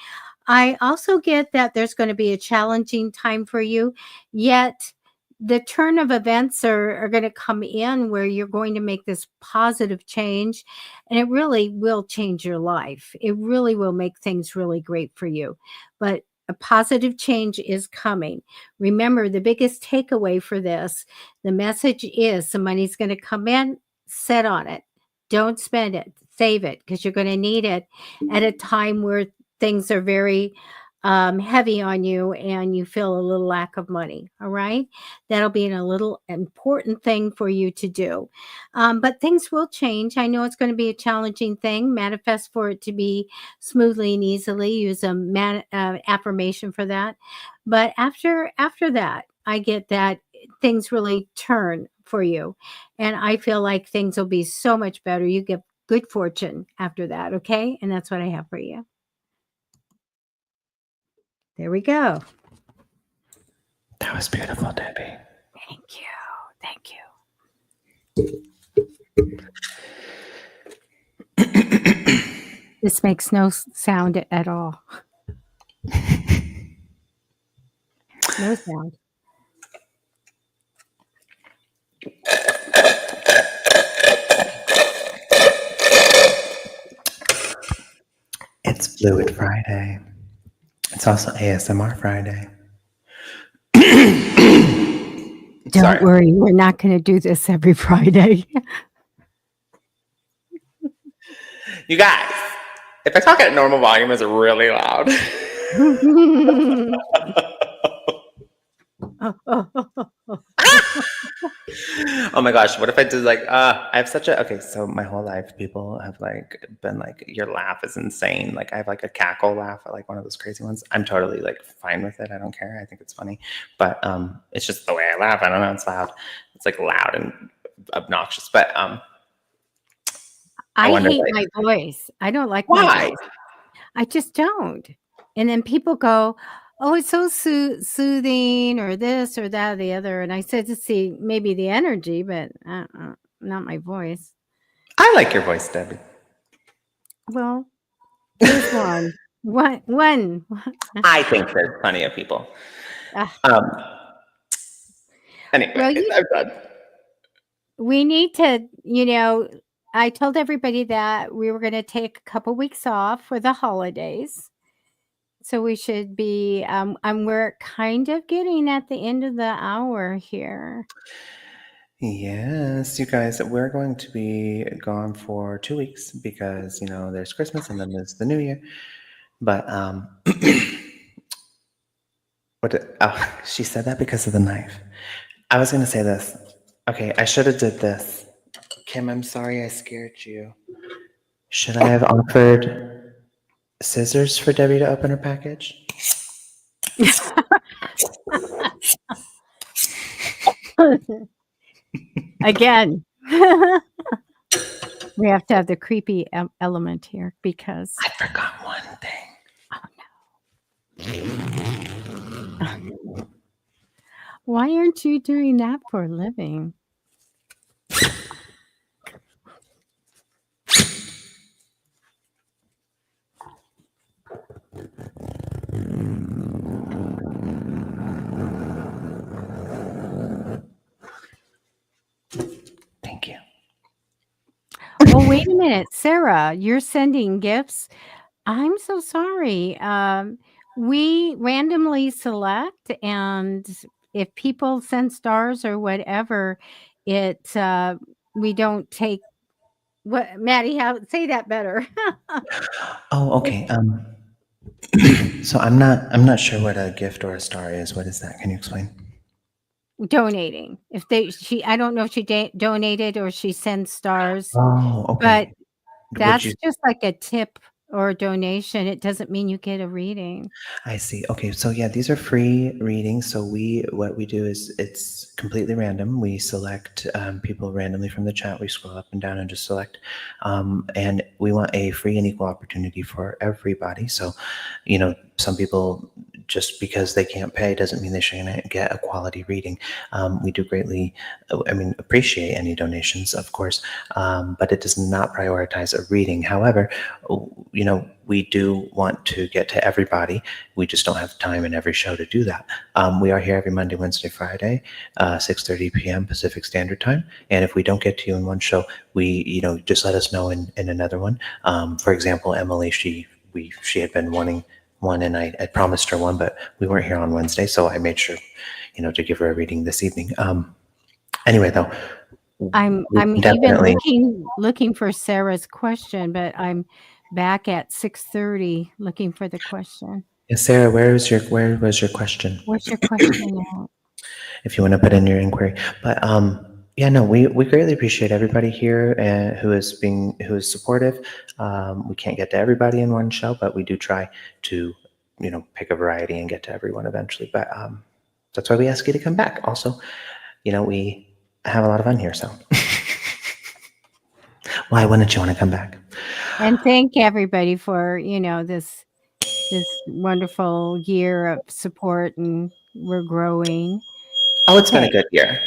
I also get that there's going to be a challenging time for you, yet the turn of events are going to come in where you're going to make this positive change, and it really will change your life. It really will make things really great for you. But a positive change is coming. Remember, the biggest takeaway for this, the message is some money's going to come in, set on it. Don't spend it, save it because you're going to need it at a time where things are very heavy on you and you feel a little lack of money. All right. That'll be a little important thing for you to do. But things will change. I know it's going to be a challenging thing. Manifest for it to be smoothly and easily. Use a affirmation for that. But after that, I get that things really turn for you. And I feel like things will be so much better. You get good fortune after that. Okay. And that's what I have for you. There we go. That was beautiful, Debbie. Thank you. Thank you. This makes no sound at all. No sound. It's Fluid Friday. It's also ASMR Friday. Don't worry, we're not going to do this every Friday. You guys, if I talk at normal volume, is it really loud? Oh my gosh, what if I did like I have such a okay, so my whole life people have like been like your laugh is insane. Like I have like a cackle laugh, like one of those crazy ones. I'm totally like fine with it. I don't care. I think it's funny. But it's just the way I laugh. I don't know, it's loud. It's like loud and obnoxious. But I wonder hate like, my voice. I don't like my why? voice. I just don't. And then people go, "Oh, it's so soothing," or this or that or the other. And I said to see maybe the energy, but not my voice. I like your voice, Debbie. Well, there's one. One. I think there's plenty of people. Ah. Anyway, Well, I'm done. we need to, I told everybody that we were going to take a couple weeks off for the holidays. So we should be, we're kind of getting at the end of the hour here. Yes, you guys, we're going to be gone for 2 weeks because, there's Christmas and then there's the New Year. But, she said that because of the knife. I was going to say this. Okay, I should have did this. Kim, I'm sorry I scared you. Should I have offered scissors for Debbie to open her package? Again, we have to have the creepy element here because. I forgot one thing. Oh, no. Why aren't you doing that for a living? Thank you. Oh, wait a minute, Sarah, you're sending gifts? I'm so sorry. We randomly select, and if people send stars or whatever, we don't take what Maddie, how say that better. Oh, It's okay. So I'm not sure what a gift or a star is. What is that? Can you explain? donating. If I don't know if she donated or she sends stars, Oh, but okay. Would that's you just like a tip or a donation. It doesn't mean you get a reading. I see. Okay, so yeah, these are free readings. So what we do is it's completely random. We select people randomly from the chat. We scroll up and down and just select, and we want a free and equal opportunity for everybody. So, some people just because they can't pay doesn't mean they shouldn't get a quality reading. We do greatly, appreciate any donations, of course, but it does not prioritize a reading. However, we do want to get to everybody. We just don't have time in every show to do that. We are here every Monday, Wednesday, Friday, 6:30 p.m. Pacific Standard Time. And if we don't get to you in one show, we just let us know in another one. For example, Emily, she had been wanting one, and I promised her one, but we weren't here on Wednesday, so I made sure, to give her a reading this evening. Anyway, though, I'm we can even definitely. looking for Sarah's question, but I'm back at 6:30 looking for the question. Yeah, Sarah, where was your question? What's your question at? If you want to put in your inquiry. But yeah, no, we greatly appreciate everybody here and who is supportive. We can't get to everybody in one show, but we do try to pick a variety and get to everyone eventually. But that's why we ask you to come back. Also, we have a lot of fun here, so why wouldn't you want to come back? And thank everybody for, this wonderful year of support, and we're growing. Oh, it's been a Okay, good year.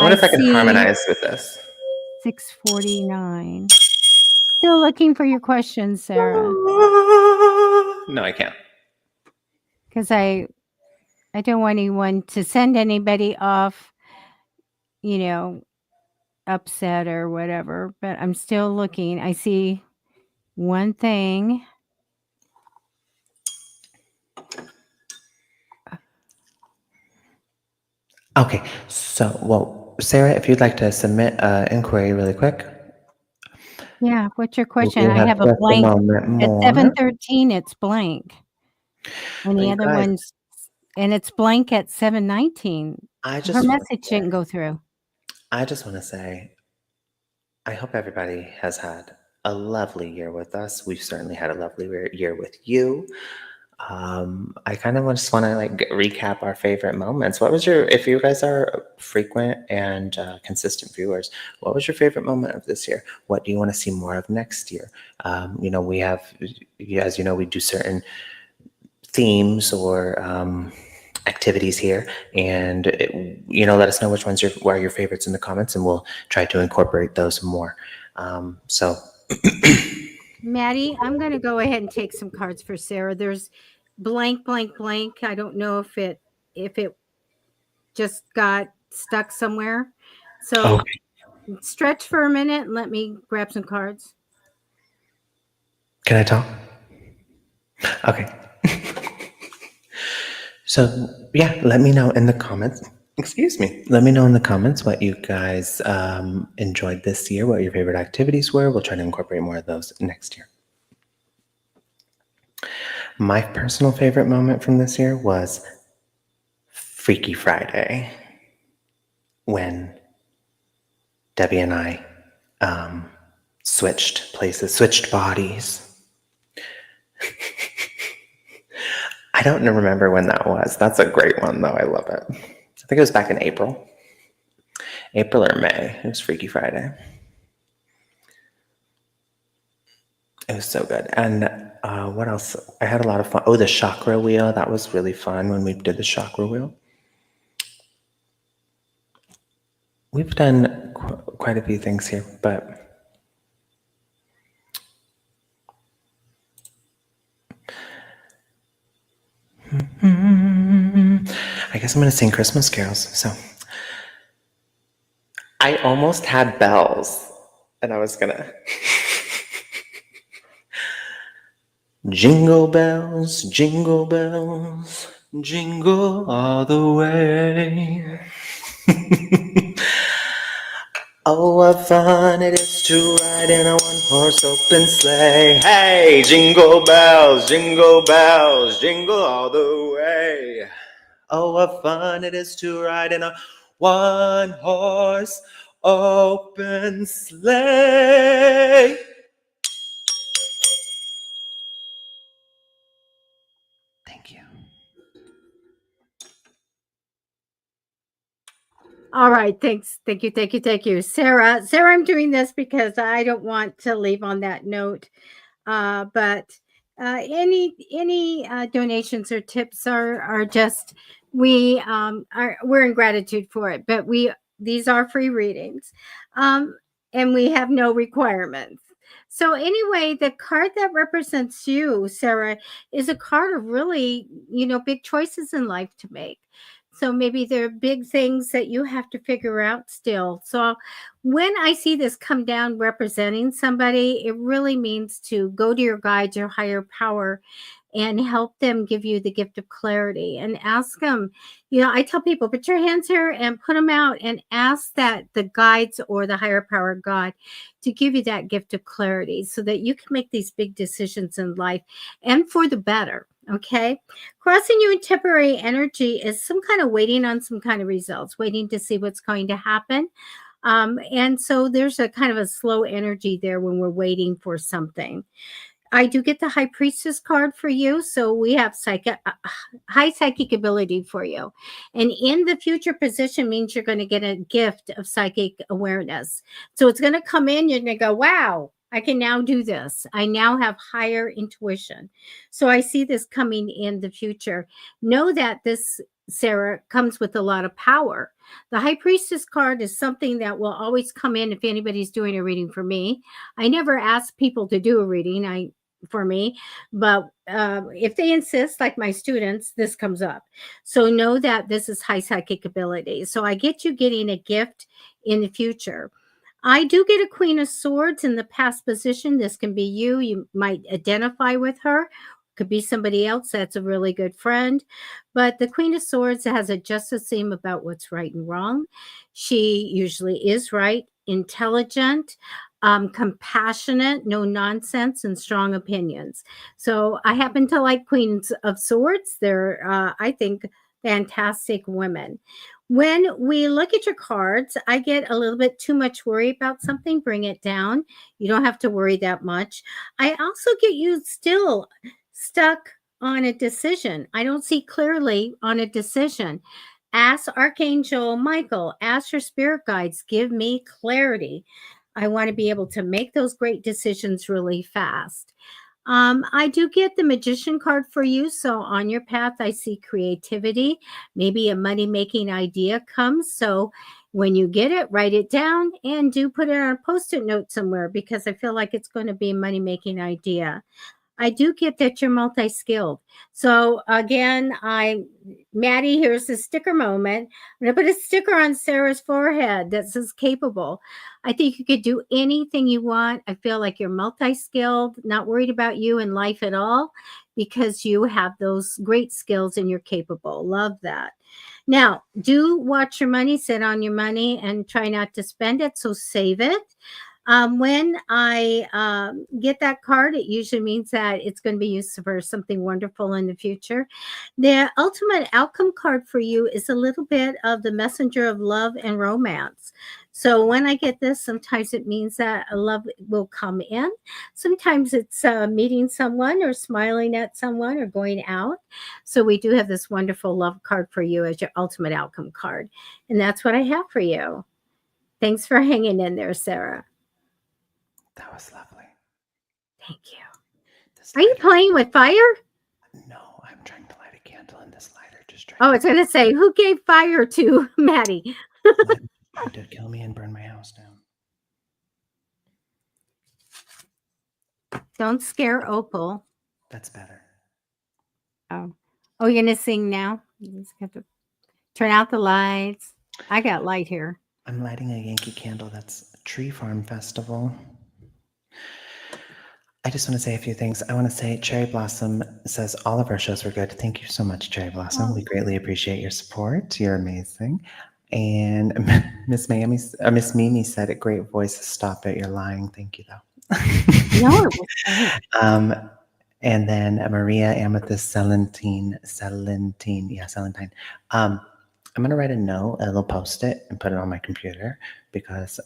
I I wonder if I can see harmonize with this. 6:49. Still looking for your question, Sarah, No, I can't. because I don't want anyone to send anybody off, you know, upset or whatever, but I'm still looking. I see one thing. Okay, so, well, Sarah, if you'd like to submit an inquiry really quick, Yeah, what's your we question? do I have have a just a blank. moment At more. 7:13, it's blank, and But the you other guys, one's and it's blank at 7:19. I Her just want to message didn't go through. I just want to say, I hope everybody has had a lovely year with us. We've certainly had a lovely year with you. I kind of just want to recap our favorite moments. If you guys are frequent and consistent viewers, what was your favorite moment of this year? What do you want to see more of next year? We have, as you know, we do certain themes or activities here, and let us know which ones are your favorites in the comments, and we'll try to incorporate those more. So Maddie, I'm gonna go ahead and take some cards for Sarah. There's blank, blank, blank. I don't know if it just got stuck somewhere. So okay. stretch for a minute and let me grab some cards. Can I talk? Okay. So, yeah, let me know in the comments. Excuse me. Let me know in the comments what you guys enjoyed this year, what your favorite activities were. We'll try to incorporate more of those next year. My personal favorite moment from this year was Freaky Friday, when Debbie and I switched places, switched bodies. I don't remember when that was. That's a great one, though. I love it. I think it was back in April. April or May. It was Freaky Friday. It was so good. And what else? I had a lot of fun. Oh, the chakra wheel. That was really fun when we did the chakra wheel. We've done quite a few things here, but I guess I'm going to sing Christmas carols. So I almost had bells, and I was going to. Jingle bells, jingle all the way. Oh, what fun it is to ride in a one-horse open sleigh. Hey, jingle bells, jingle all the way. Oh, what fun it is to ride in a one-horse open sleigh. Thank you. All right, thanks. Thank you. Sarah, I'm doing this because I don't want to leave on that note. But any donations or tips are just we're in gratitude for it. But these are free readings, and we have no requirements. So anyway, the card that represents you, Sarah, is a card of really big choices in life to make. So maybe there are big things that you have to figure out still. So when I see this come down representing somebody, it really means to go to your guides, your higher power, and help them give you the gift of clarity and ask them. I tell people, put your hands here and put them out and ask that the guides or the higher power God to give you that gift of clarity so that you can make these big decisions in life and for the better. Okay. Crossing you in temporary energy is some kind of waiting on some kind of results, waiting to see what's going to happen. And so there's a kind of a slow energy there when we're waiting for something. I do get the High Priestess card for you. So we have high psychic ability for you. And in the future position means you're going to get a gift of psychic awareness. So it's going to come in, you're going to go, wow, I can now do this. I now have higher intuition. So I see this coming in the future. Know that this, Sarah, comes with a lot of power. The High Priestess card is something that will always come in if anybody's doing a reading for me. I never ask people to do a reading for me, but if they insist, like my students, this comes up. So know that this is high psychic ability. So I get you getting a gift in the future. I do get a Queen of Swords in the past position. This can be you. You might identify with her. Could be somebody else that's a really good friend. But the Queen of Swords has a justice theme about what's right and wrong. She usually is right, intelligent, compassionate, no nonsense, and strong opinions. So I happen to like Queens of Swords. They're, I think, fantastic women. When we look at your cards, I get a little bit too much worry about something, bring it down. You don't have to worry that much. I also get you still stuck on a decision. I don't see clearly on a decision. Ask Archangel Michael, ask your spirit guides, give me clarity. I want to be able to make those great decisions really fast. I do get the magician card for you. So on your path, I see creativity. Maybe a money making idea comes. So when you get it, write it down and do put it on a post it note somewhere because I feel like it's going to be a money making idea. I do get that you're multi-skilled. So again, Maddie, here's the sticker moment. I'm gonna put a sticker on Sarah's forehead that says capable. I think you could do anything you want. I feel like you're multi-skilled, not worried about you in life at all, because you have those great skills and you're capable. Love that. Now, do watch your money, sit on your money, and try not to spend it. So save it. When I get that card, it usually means that it's going to be used for something wonderful in the future. The ultimate outcome card for you is a little bit of the messenger of love and romance. So when I get this, sometimes it means that a love will come in. Sometimes it's meeting someone or smiling at someone or going out. So we do have this wonderful love card for you as your ultimate outcome card. And that's what I have for you. Thanks for hanging in there, Sarah. That was lovely. Thank you. Are you playing with fire? No, I'm trying to light a candle in this lighter. Just trying. Oh, I was going to say, who gave fire to Maddie? Trying to kill me and burn my house down. Don't scare Opal. That's better. Oh, you're going to sing now? You just have to turn out the lights. I got light here. I'm lighting a Yankee candle. That's Tree Farm Festival. I just want to say a few things. I want to say Cherry Blossom says all of our shows were good. Thank you so much, Cherry Blossom. We greatly appreciate your support. You're amazing. And Miss Mimi said, "A great voice. Stop it. You're lying." Thank you, though. No, it was great. And then Maria Amethyst Celentine. I'm going to write a note, a little post-it, and put it on my computer because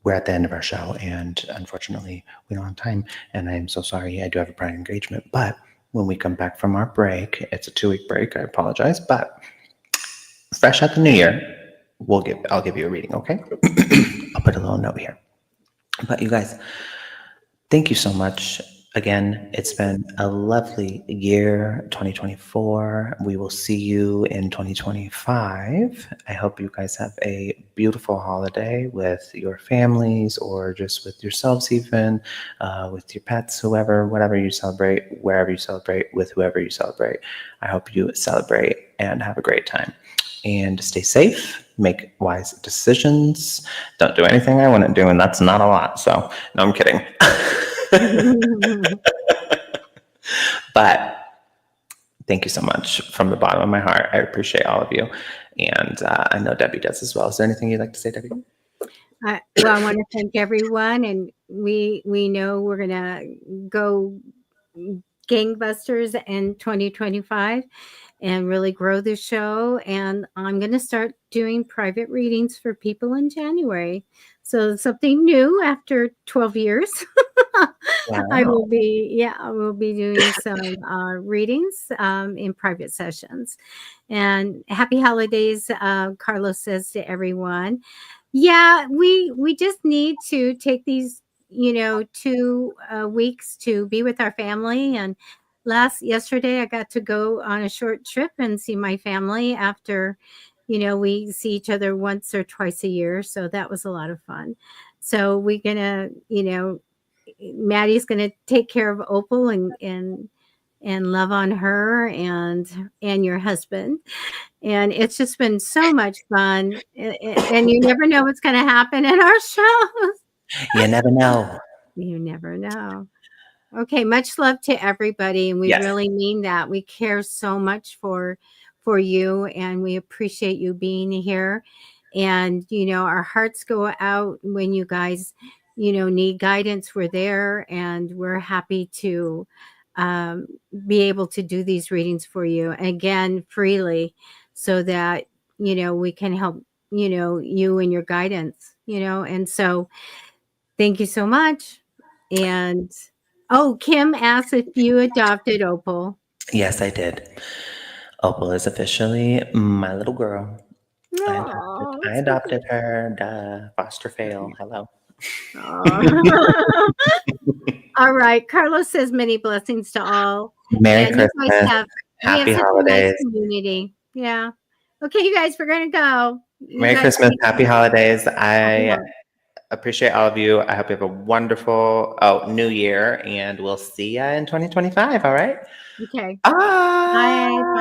we're at the end of our show, and unfortunately, we don't have time. And I'm so sorry. I do have a prior engagement, but when we come back from our break, it's a 2-week break. I apologize, but fresh at the new year, I'll give you a reading. Okay? I'll put a little note here. But you guys, thank you so much. Again, it's been a lovely year, 2024. We will see you in 2025. I hope you guys have a beautiful holiday with your families or just with yourselves even, with your pets, whatever you celebrate, wherever you celebrate, with whoever you celebrate. I hope you celebrate and have a great time. And stay safe, make wise decisions. Don't do anything I wouldn't do, and that's not a lot. So, no, I'm kidding. But thank you so much from the bottom of my heart. I appreciate all of you. And I know Debbie does as well. Is there anything you'd like to say, Debbie? Well, I want to thank everyone. And we know we're going to go gangbusters in 2025 and really grow the show. And I'm going to start doing private readings for people in January. So something new after 12 years. Wow. I will be doing some readings in private sessions. And happy holidays, Carlos says to everyone. Yeah, we just need to take these, 2 weeks to be with our family. And yesterday I got to go on a short trip and see my family after, we see each other once or twice a year. So that was a lot of fun. So we're gonna, Maddie's gonna take care of Opal and love on her and your husband. And it's just been so much fun. And you never know what's going to happen in our shows. You never know. You never know. Okay, much love to everybody, and we really mean that. We care so much for you, and we appreciate you being here. And our hearts go out when you guys, need guidance. We're there, and we're happy to be able to do these readings for you again freely, so that we can help you and your guidance. And so, thank you so much. And Kim asked if you adopted Opal. Yes, I did. Opal is officially my little girl. I adopted her. Duh. Foster fail. Hello. All right. Carlos says many blessings to all. Merry Christmas. Happy holidays. Nice community. Yeah. Okay, you guys, we're going to go. Merry Christmas. Happy holidays. appreciate all of you. I hope you have a wonderful new year, and we'll see you in 2025. All right. Okay. Bye. Bye. Bye.